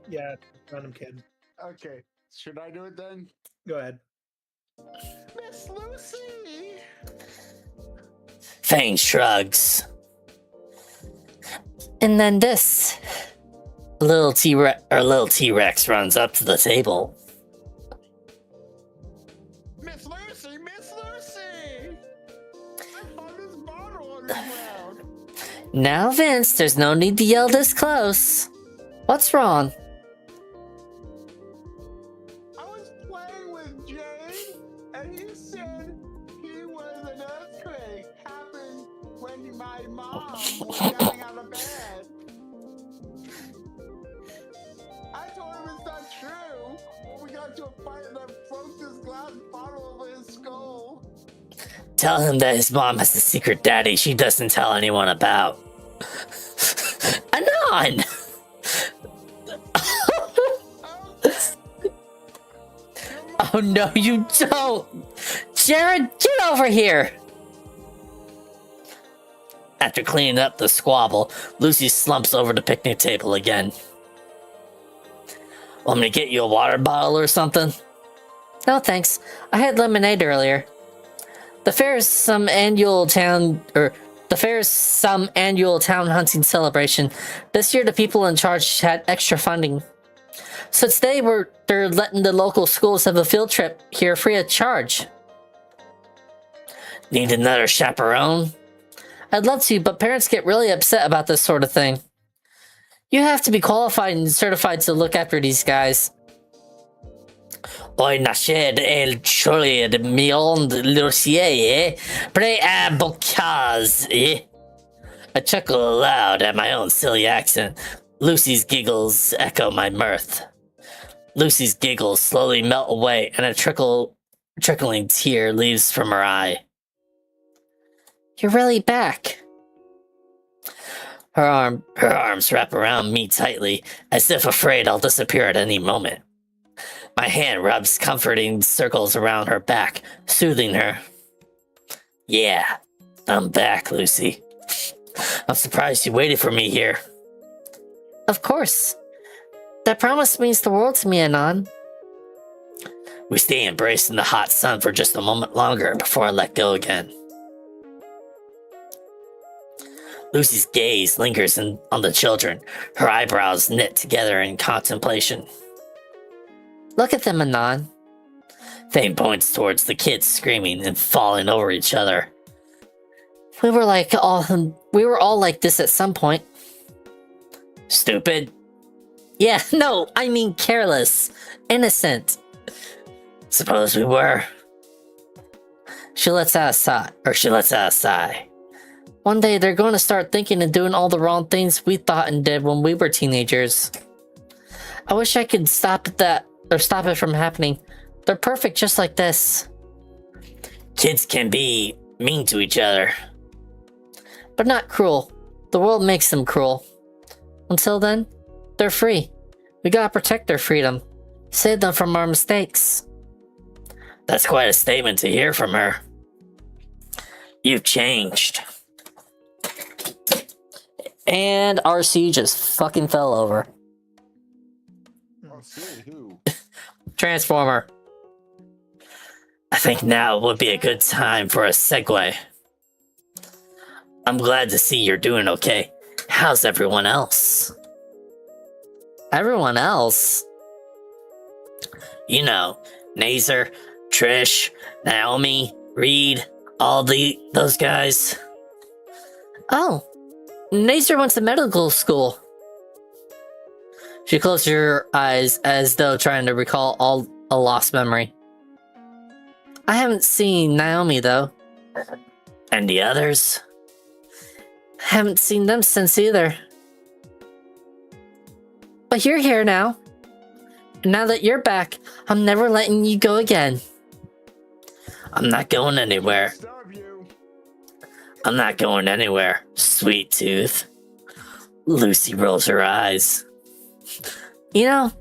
Yeah, random kid. Okay, should I do it then? Go ahead. Miss Lucy! Fang shrugs. And then this. Little T-Rex runs up to the table. Miss Lucy! Miss Lucy! I found this bottle on the ground. Now, Vince, there's no need to yell this close. What's wrong? I was playing with Jane, and he said he was an earthquake happened when my mom was getting out of bed. I told him it's not true. When we got to a fight and I broke this glass bottle over his skull. Tell him that his mom has a secret daddy she doesn't tell anyone about. Anon! Oh no, you don't! Jared, get over here! After cleaning up the squabble, Lucy slumps over the picnic table again. Want me to get you a water bottle or something? No, thanks. I had lemonade earlier. The fair is some annual town hunting celebration. This year the people in charge had extra funding. So today they're letting the local schools have a field trip here free of charge. Need another chaperone? I'd love to, but parents get really upset about this sort of thing. You have to be qualified and certified to look after these guys. Hoy nacer el chole de million de Lucier, pre-abocaz, I chuckle aloud at my own silly accent. Lucy's giggles echo my mirth. Lucy's giggles slowly melt away, and a trickling tear leaves from her eye. You're really back. Her arms wrap around me tightly, as if afraid I'll disappear at any moment. My hand rubs comforting circles around her back, soothing her. Yeah, I'm back, Lucy. I'm surprised you waited for me here. Of course. That promise means the world to me, Anon. We stay embraced in the hot sun for just a moment longer before I let go again. Lucy's gaze lingers on the children, her eyebrows knit together in contemplation. Look at them, Anon. Fang points towards the kids screaming and falling over each other. We were all like this at some point. Stupid? Yeah, no, I mean careless. Innocent. Suppose we were. She lets out a sigh. One day they're going to start thinking and doing all the wrong things we thought and did when we were teenagers. I wish I could stop it from happening. They're perfect just like this. Kids can be mean to each other. But not cruel. The world makes them cruel. Until then, they're free. We gotta protect their freedom. Save them from our mistakes. That's quite a statement to hear from her. You've changed. And RC just fucking fell over. Who? Transformer. I think now would be a good time for a segue. I'm glad to see you're doing okay. How's everyone else? Everyone else? You know, Nazer, Trish, Naomi, Reed, all those guys. Oh, Nazer went to medical school. She closed her eyes as though trying to recall a lost memory. I haven't seen Naomi though. And the others? Haven't seen them since either. But you're here now. And now that you're back, I'm never letting you go again. I'm not going anywhere. I'm not going anywhere, sweet tooth. Lucy rolls her eyes. You know,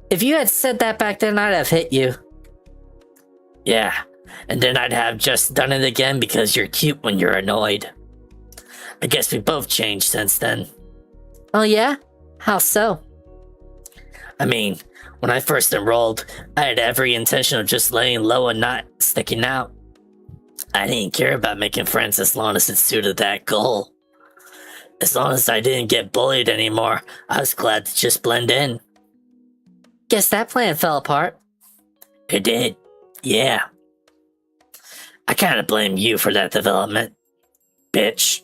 if you had said that back then, I'd have hit you. Yeah, and then I'd have just done it again because you're cute when you're annoyed. I guess we both changed since then. Oh yeah? How so? I mean, when I first enrolled, I had every intention of just laying low and not sticking out. I didn't care about making friends as long as it suited that goal. As long as I didn't get bullied anymore, I was glad to just blend in. Guess that plan fell apart. It did, yeah. I kinda blame you for that development, bitch.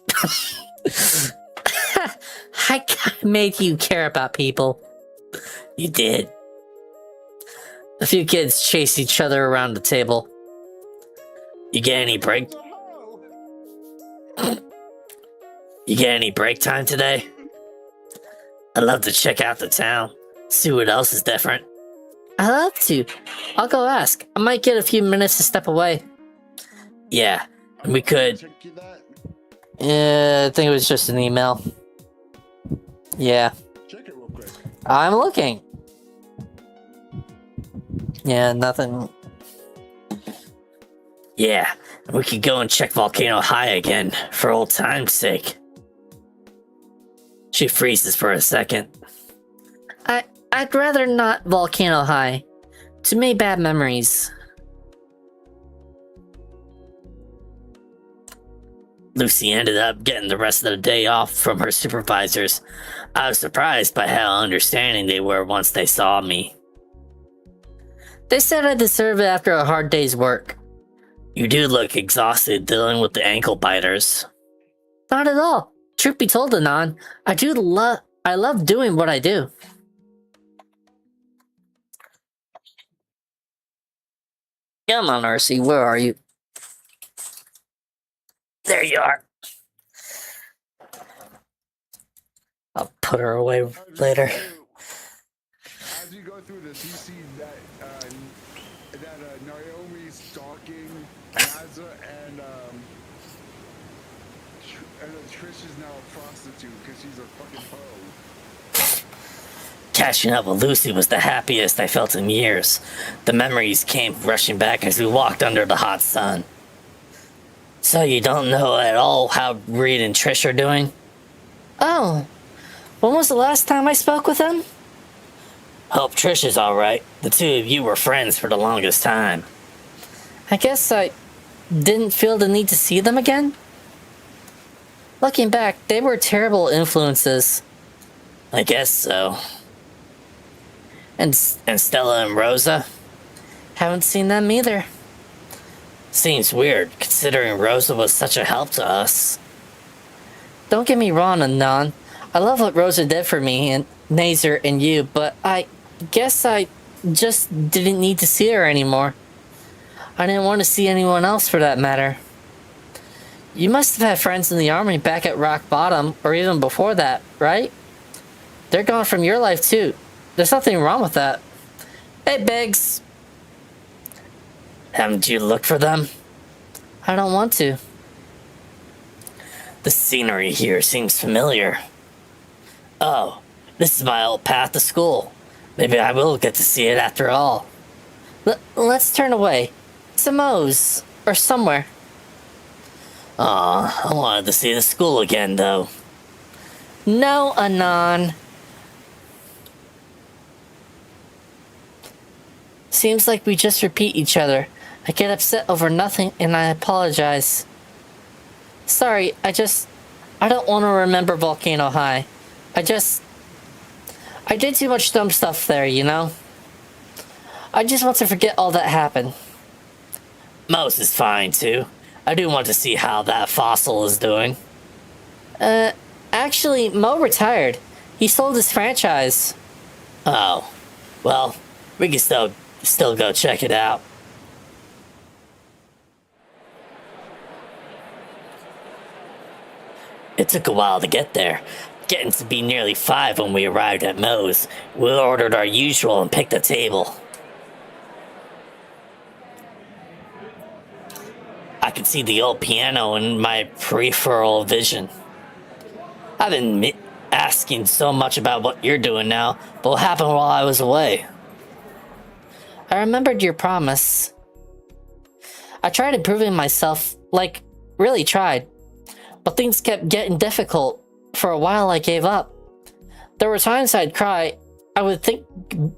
I kinda made you care about people. You did. A few kids chase each other around the table. You get any break? You get any break time today? I'd love to check out the town, see what else is different. I'd love to. I'll go ask. I might get a few minutes to step away. Yeah, and we could. I think it was just an email. Yeah. Check it real quick. I'm looking. Yeah, nothing. Yeah, and we could go and check Volcano High again, for old time's sake. She freezes for a second. I'd rather not Volcano High. Too many bad memories. Lucy ended up getting the rest of the day off from her supervisors. I was surprised by how understanding they were once they saw me. They said I deserve it after a hard day's work. You do look exhausted dealing with the ankle biters. Not at all. Truth be told, Anon, I love doing what I do. Come on, RC, where are you? There you are. I'll put her away later. As you go through this, you see that Naomi's stalking Naza and And then Trish is now a prostitute because she's a fucking hoe. Catching up with Lucy was the happiest I felt in years. The memories came rushing back as we walked under the hot sun. So you don't know at all how Reed and Trish are doing? Oh, when was the last time I spoke with them? Hope Trish is alright. The two of you were friends for the longest time. I guess I didn't feel the need to see them again? Looking back, they were terrible influences. I guess so. And Stella and Rosa? Haven't seen them either. Seems weird, considering Rosa was such a help to us. Don't get me wrong, Anon. I love what Rosa did for me and Nazer and you, but I guess I just didn't need to see her anymore. I didn't want to see anyone else for that matter. You must have had friends in the army back at Rock Bottom, or even before that, right? They're gone from your life too. There's nothing wrong with that. Hey, Biggs! Haven't you looked for them? I don't want to. The scenery here seems familiar. Oh, this is my old path to school. Maybe I will get to see it after all. Let's turn away. To Moe's, or somewhere. Aw, I wanted to see the school again, though. No, Anon. Seems like we just repeat each other. I get upset over nothing, and I apologize. Sorry, I don't want to remember Volcano High. I did too much dumb stuff there, you know? I just want to forget all that happened. Moe's is fine, too. I do want to see how that fossil is doing. Actually, Moe retired. He sold his franchise. Oh. Well, we can still go check it out. It took a while to get there. Getting to be nearly 5 when we arrived at Moe's. We ordered our usual and picked a table. I could see the old piano in my peripheral vision. I've been asking so much about what you're doing now, but what happened while I was away? I remembered your promise. I tried improving myself, really tried. But things kept getting difficult. For a while I gave up. There were times I'd cry. I would think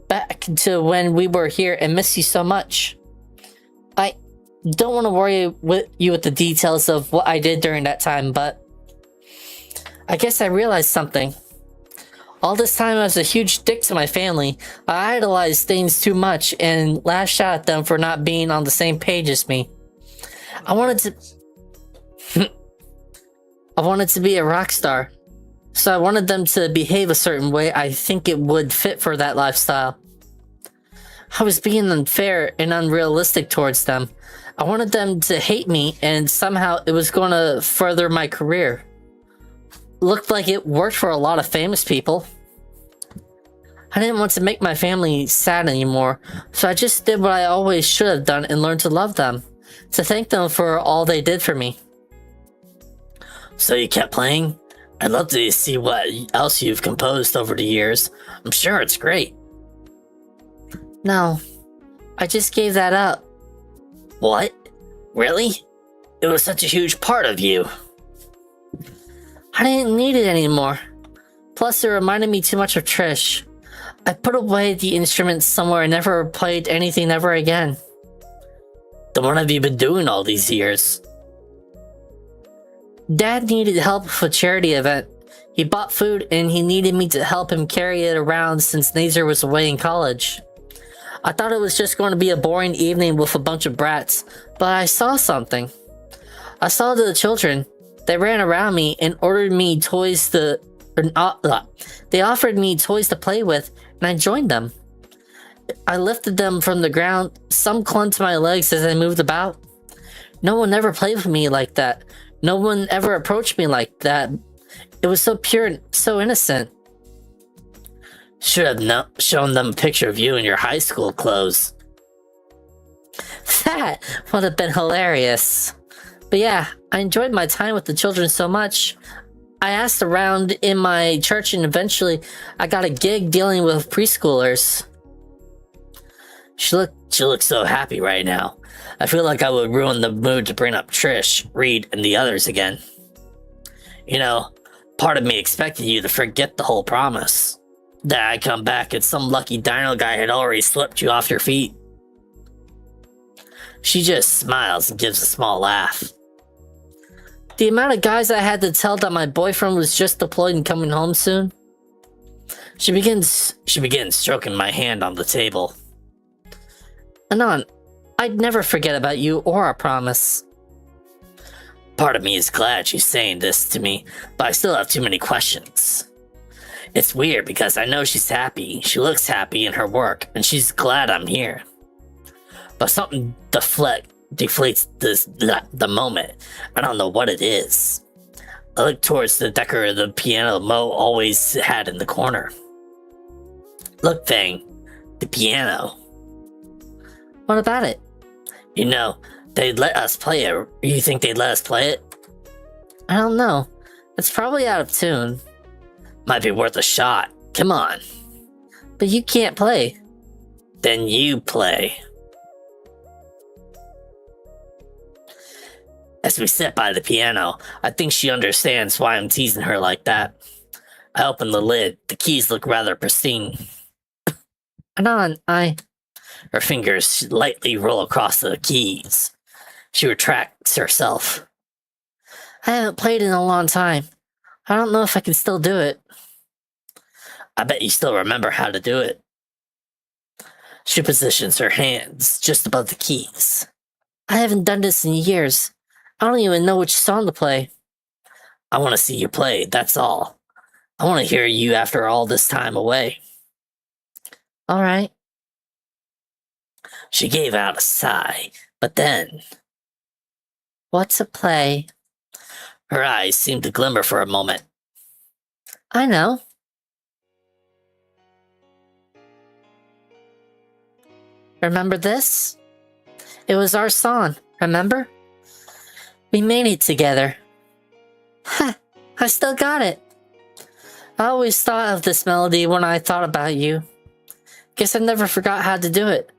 back to when we were here and miss you so much. I don't want to worry you with the details of what I did during that time, but I guess I realized something. All this time I was a huge dick to my family. I idolized things too much and lashed out at them for not being on the same page as me. I wanted to be a rock star. So I wanted them to behave a certain way I think it would fit for that lifestyle. I was being unfair and unrealistic towards them. I wanted them to hate me, and somehow it was going to further my career. Looked like it worked for a lot of famous people. I didn't want to make my family sad anymore, so I just did what I always should have done and learned to love them. To thank them for all they did for me. So you kept playing? I'd love to see what else you've composed over the years. I'm sure it's great. No, I just gave that up. What? Really? It was such a huge part of you. I didn't need it anymore. Plus, it reminded me too much of Trish. I put away the instruments somewhere and never played anything ever again. Then what have you been doing all these years? Dad needed help with a charity event. He bought food and he needed me to help him carry it around since Nazer was away in college. I thought it was just going to be a boring evening with a bunch of brats, but I saw something. I saw the children. They ran around me and ordered me toys they offered me toys to play with, and I joined them. I lifted them from the ground. Some clung to my legs as I moved about. No one ever played with me like that. No one ever approached me like that. It was so pure and so innocent. Should have shown them a picture of you in your high school clothes. That would have been hilarious. But yeah, I enjoyed my time with the children so much. I asked around in my church and eventually I got a gig dealing with preschoolers. She looks so happy right now. I feel like I would ruin the mood to bring up Trish, Reed, and the others again. You know, part of me expected you to forget the whole promise. That I'd come back and some lucky dino guy had already slipped you off your feet. She just smiles and gives a small laugh. The amount of guys I had to tell that my boyfriend was just deployed and coming home soon. She begins stroking my hand on the table. Anon, I'd never forget about you or our promise. Part of me is glad she's saying this to me, but I still have too many questions. It's weird because I know she's happy, she looks happy in her work, and she's glad I'm here. But something deflates the moment. I don't know what it is. I look towards the decor of the piano Mo always had in the corner. Look, Fang, the piano. What about it? You know, they'd let us play it. You think they'd let us play it? I don't know. It's probably out of tune. Might be worth a shot. Come on. But you can't play. Then you play. As we sit by the piano, I think she understands why I'm teasing her like that. I open the lid. The keys look rather pristine. Anon, Her fingers lightly roll across the keys. She retracts herself. I haven't played in a long time. I don't know if I can still do it. I bet you still remember how to do it. She positions her hands just above the keys. I haven't done this in years. I don't even know which song to play. I want to see you play, that's all. I want to hear you after all this time away. All right. She gave out a sigh, but then... What's a play? Her eyes seemed to glimmer for a moment. I know. Remember this? It was our song, remember? We made it together. Ha! I still got it. I always thought of this melody when I thought about you. Guess I never forgot how to do it.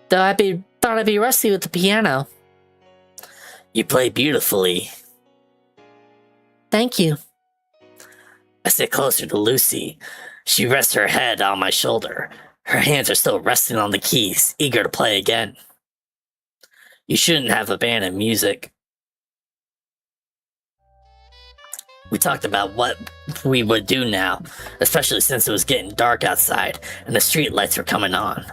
Though thought I'd be rusty with the piano. You play beautifully. Thank you. I sit closer to Lucy. She rests her head on my shoulder. Her hands are still resting on the keys, eager to play again. You shouldn't have abandoned music. We talked about what we would do now, especially since it was getting dark outside and the street lights were coming on.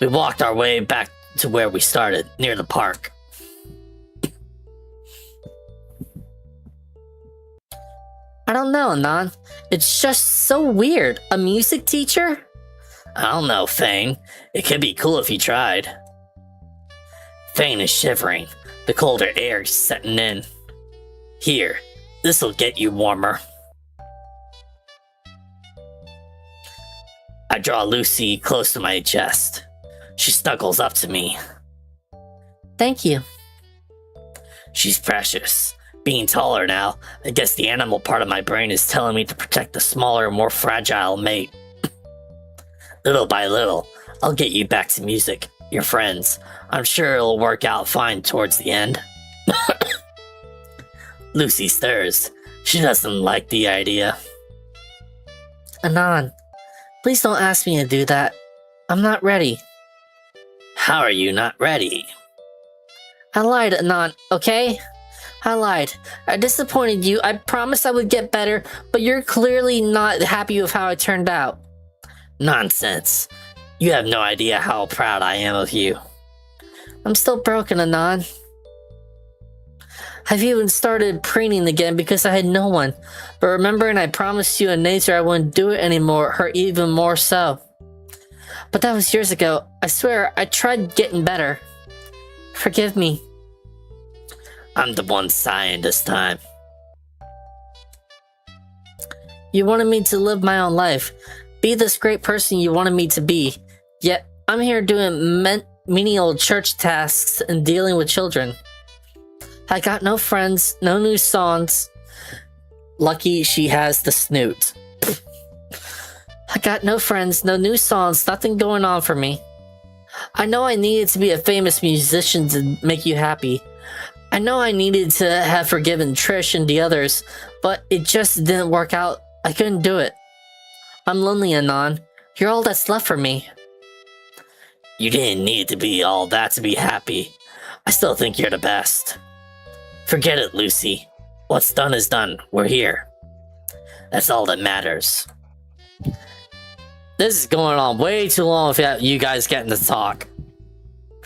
We walked our way back to where we started, near the park. I don't know, Anon. It's just so weird. A music teacher? I don't know, Fang. It could be cool if you tried. Fang is shivering, the colder air setting in. Here, this'll get you warmer. I draw Lucy close to my chest. She snuggles up to me. Thank you. She's precious. Being taller now, I guess the animal part of my brain is telling me to protect the smaller, more fragile mate. Little by little, I'll get you back to music, your friends. I'm sure it'll work out fine towards the end. Lucy stirs. She doesn't like the idea. Anon, please don't ask me to do that. I'm not ready. How are you not ready? I lied, Anon, okay? I lied. I disappointed you. I promised I would get better, but you're clearly not happy with how it turned out. Nonsense. You have no idea how proud I am of you. I'm still broken, Anon. I've even started preening again because I had no one. But remembering I promised you in nature I wouldn't do it anymore hurt even more so. But that was years ago. I swear, I tried getting better. Forgive me. I'm the one sighing this time. You wanted me to live my own life. Be this great person you wanted me to be. Yet, I'm here doing menial church tasks and dealing with children. I got no friends, no new songs. Lucky she has the Snoot. I got no friends, no new songs, nothing going on for me. I know I needed to be a famous musician to make you happy. I know I needed to have forgiven Trish and the others, but it just didn't work out. I couldn't do it. I'm lonely, Anon. You're all that's left for me. You didn't need to be all that to be happy. I still think you're the best. Forget it, Lucy. What's done is done. We're here. That's all that matters. This is going on way too long without you guys getting to talk.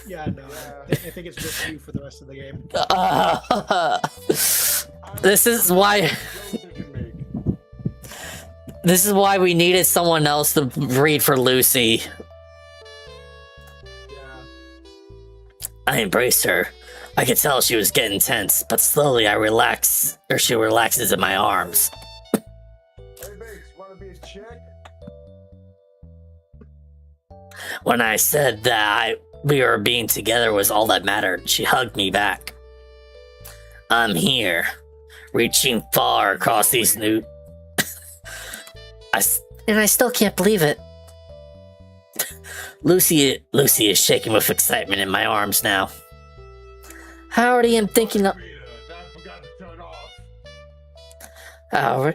Yeah, no. I think it's just you for the rest of the game. This is why... This is why we needed someone else to read for Lucy. Yeah. I embraced her. I could tell she was getting tense, but slowly she relaxes in my arms. Hey, Bates, wanna be a chick? When I said that we were being together was all that mattered, she hugged me back. I'm here, reaching far across these new... And I still can't believe it. Lucy is shaking with excitement in my arms now. I already am thinking of... I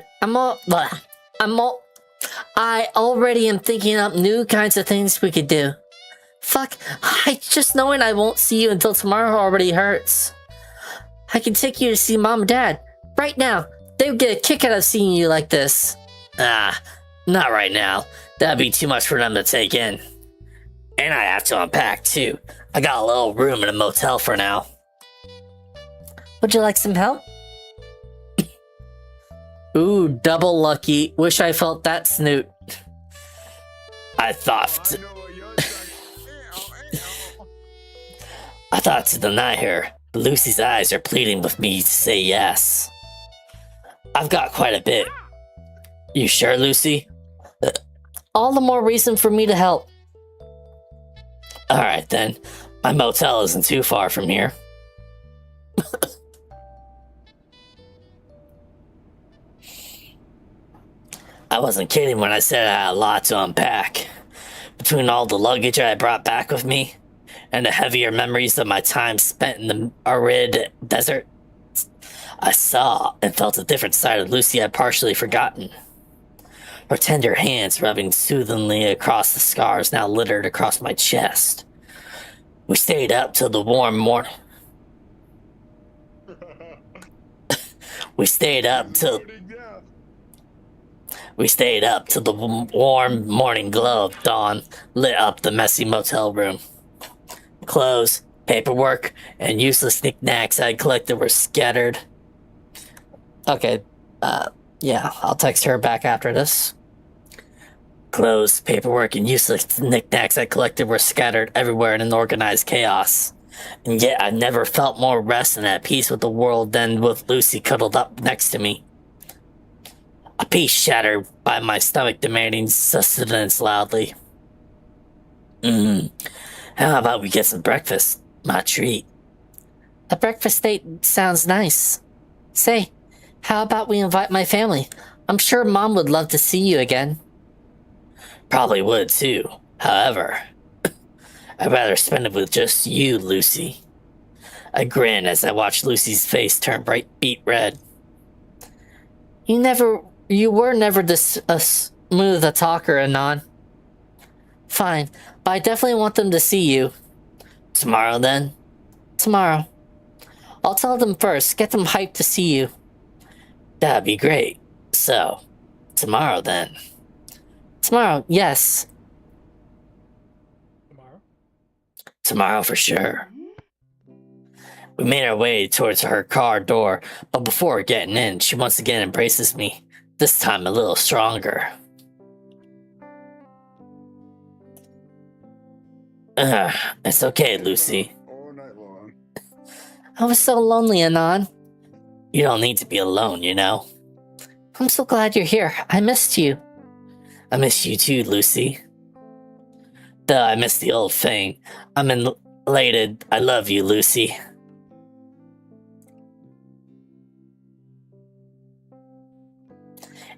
already am thinking up new kinds of things we could do. Fuck, just knowing I won't see you until tomorrow already hurts. I can take you to see Mom and Dad. Right now. They would get a kick out of seeing you like this. Not right now. That'd be too much for them to take in. And I have to unpack, too. I got a little room in a motel for now. Would you like some help? Ooh, double lucky. Wish I felt that, Snoot. I thought to deny her, but Lucy's eyes are pleading with me to say yes. I've got quite a bit. You sure, Lucy? All the more reason for me to help. Alright then, my motel isn't too far from here. I wasn't kidding when I said I had a lot to unpack. Between all the luggage I brought back with me, and the heavier memories of my time spent in the arid desert, I saw and felt a different side of Lucy I'd partially forgotten. Her tender hands rubbing soothingly across the scars now littered across my chest. We stayed up till the warm morning. We stayed up till the warm morning glow of dawn lit up the messy motel room. Clothes, paperwork, and useless knickknacks I collected were scattered. Okay, yeah, I'll text her back after this. Clothes, paperwork, and useless knickknacks I collected were scattered everywhere in an organized chaos. And yet I never felt more rest and at peace with the world than with Lucy cuddled up next to me. A piece shattered by my stomach demanding sustenance loudly. How about we get some breakfast? My treat. A breakfast date sounds nice. Say, how about we invite my family? I'm sure Mom would love to see you again. Probably would too. However, I'd rather spend it with just you, Lucy. I grinned as I watched Lucy's face turn bright beet red. You were never this smooth a talker, Anon. Fine, but I definitely want them to see you. Tomorrow, then? Tomorrow. I'll tell them first, get them hyped to see you. That'd be great. So, tomorrow, then. Tomorrow, yes. Tomorrow? Tomorrow for sure. We made our way towards her car door, but before getting in, she once again embraces me, this time a little stronger. It's okay, Lucy. All night long. I was so lonely, Anon. You don't need to be alone, you know. I'm so glad you're here. I missed you. I miss you too, Lucy. Duh, I miss the old Fang. I'm elated. I love you, Lucy.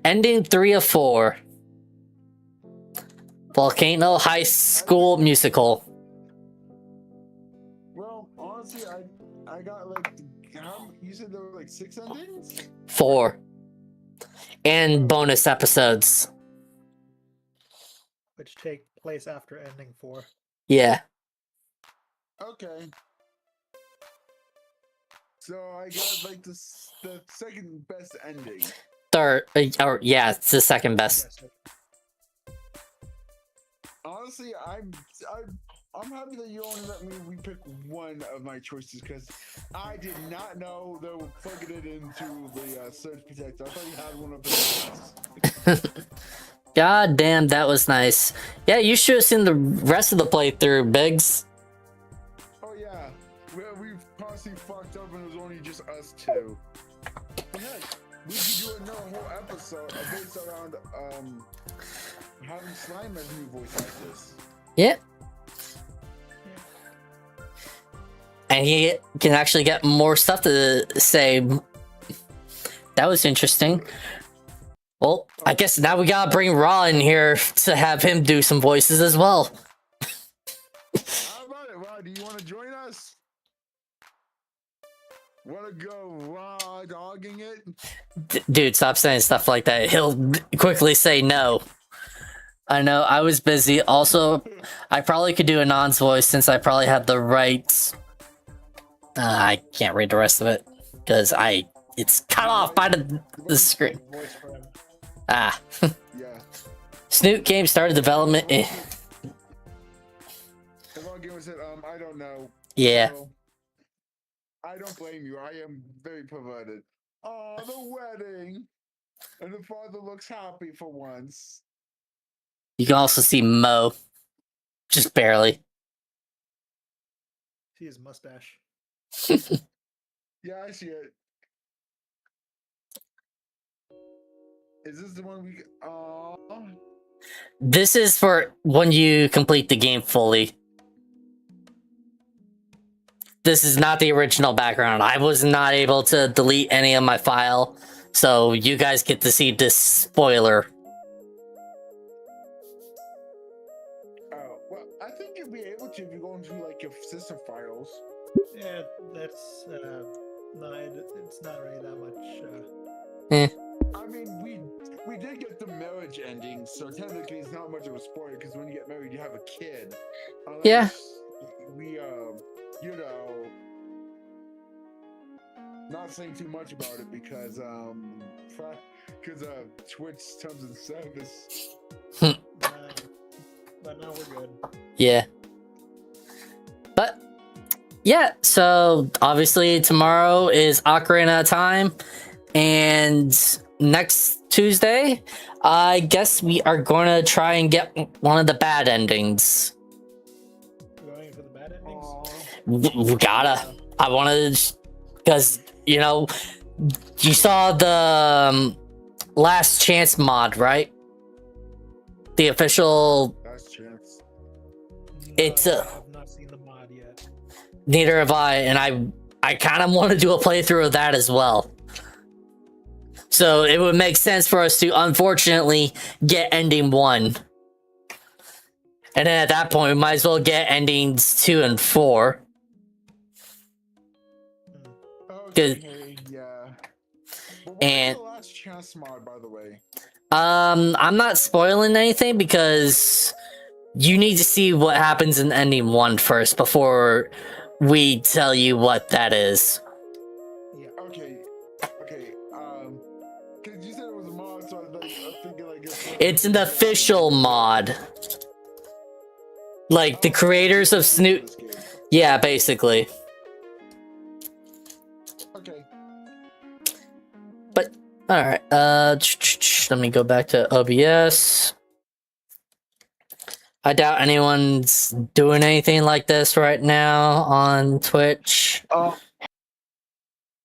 Ending 3 of 4. Volcano High School Musical. Well, honestly, I got like you said there were like 6 endings? 4. And bonus episodes. Which take place after ending 4. Yeah. Okay. So I got like the second best ending. Third, or yeah, it's the second best. Honestly, I'm happy that you only let me repick one of my choices because I did not know they were plugging it into the surge protector. I thought you had one of the God damn, that was nice. Yeah, you should have seen the rest of the playthrough, Biggs. Oh yeah, we've constantly fucked up and it was only just us two. But heck, we could do another whole episode based around having Slime as new voice actors. Yeah. And he can actually get more stuff to say. That was interesting. Well, I guess now we gotta bring Raw in here to have him do some voices as well. How about it, Raw? Do you want to join us? Want to go raw dogging it? Dude, stop saying stuff like that. He'll quickly say no. I know, I was busy. Also, I probably could do a Anon's voice since I probably had the right... I can't read the rest of it because it's cut off by the screen. Ah. Yeah. Snoot game started development. The long game said, I don't know. Yeah. So, I don't blame you. I am very perverted. Oh, the wedding. And the father looks happy for once. You can also see Mo. Just barely. See his mustache. Yeah, I see it. Is this the one we... This is for when you complete the game fully. This is not the original background. I was not able to delete any of my file, so you guys get to see this spoiler. Oh, well, I think you'd be able to if you go into, like, your system files. Yeah, that's it's not really that much. I mean, we did get the marriage ending, so technically it's not much of a spoiler because when you get married, you have a kid. Unless Yeah. We you know, not saying too much about it because Twitch terms of service. But now we're good. Yeah. But yeah, so obviously tomorrow is Ocarina of Time, and next Tuesday, I guess we are going to try and get one of the bad endings. Going for the bad endings? We gotta. I want to, because, you know, you saw the Last Chance mod, right? The official... Last chance. It's I've not seen the mod yet. Neither have I, and I kind of want to do a playthrough of that as well. So it would make sense for us to, unfortunately, get ending 1. And then at that point, we might as well get endings 2 and 4. Okay, yeah. But what And- is the Last Chance mod, by the way? I'm not spoiling anything because you need to see what happens in ending 1 first before we tell you what that is. Okay. Because you said it was a mod, so I was thinking like It's an official mod. Like the creators of Snoot. Yeah, basically. Okay. But all right. Let me go back to OBS. I doubt anyone's doing anything like this right now on Twitch. Do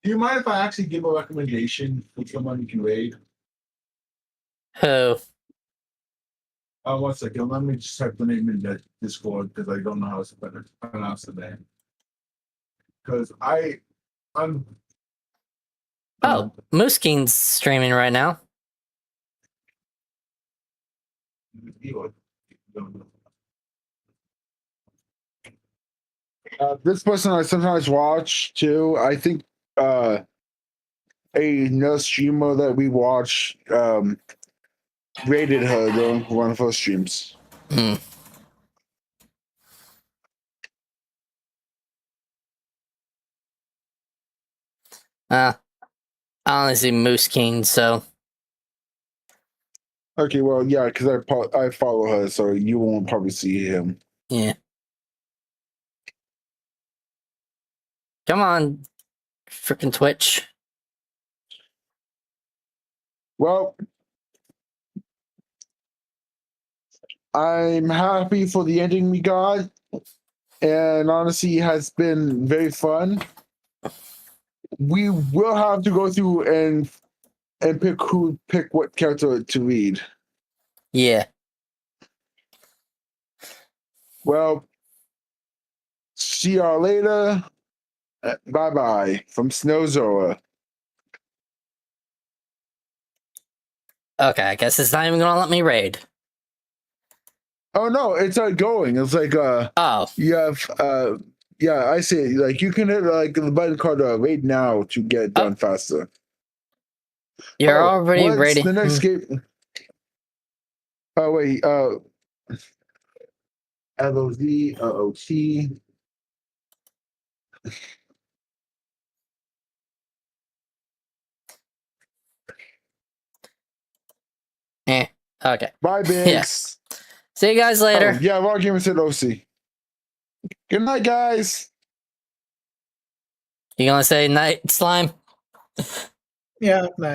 you mind if I actually give a recommendation for someone you can raid? Who? 1 second. Let me just type the name in the Discord because I don't know how to pronounce the name. Because I'm. Oh, Moose King's streaming right now. This person I sometimes watch too. I think another streamer that we watch rated her during one of her streams. Hmm. I only see Moose King, so Okay, well, yeah, because I follow her, so you won't probably see him. yeah. Come on, freaking Twitch. Well, I'm happy for the ending we got, and honestly, it has been very fun. We will have to go through and pick what character to read. Yeah. Well, see y'all later. Bye bye from Snowzora. Okay, I guess it's not even gonna let me raid. Oh no, it's going. It's like Oh, you have yeah, I see it. Like you can hit like the button called raid now to get it done faster. you're Oh, already what's raiding. the next game? Oh wait, LOZ, Okay. Bye, Yeah. Biggs. See you guys later. Oh, yeah, Raw Gamer said OC. Good night, guys. You gonna say night, Slime? Yeah, nice.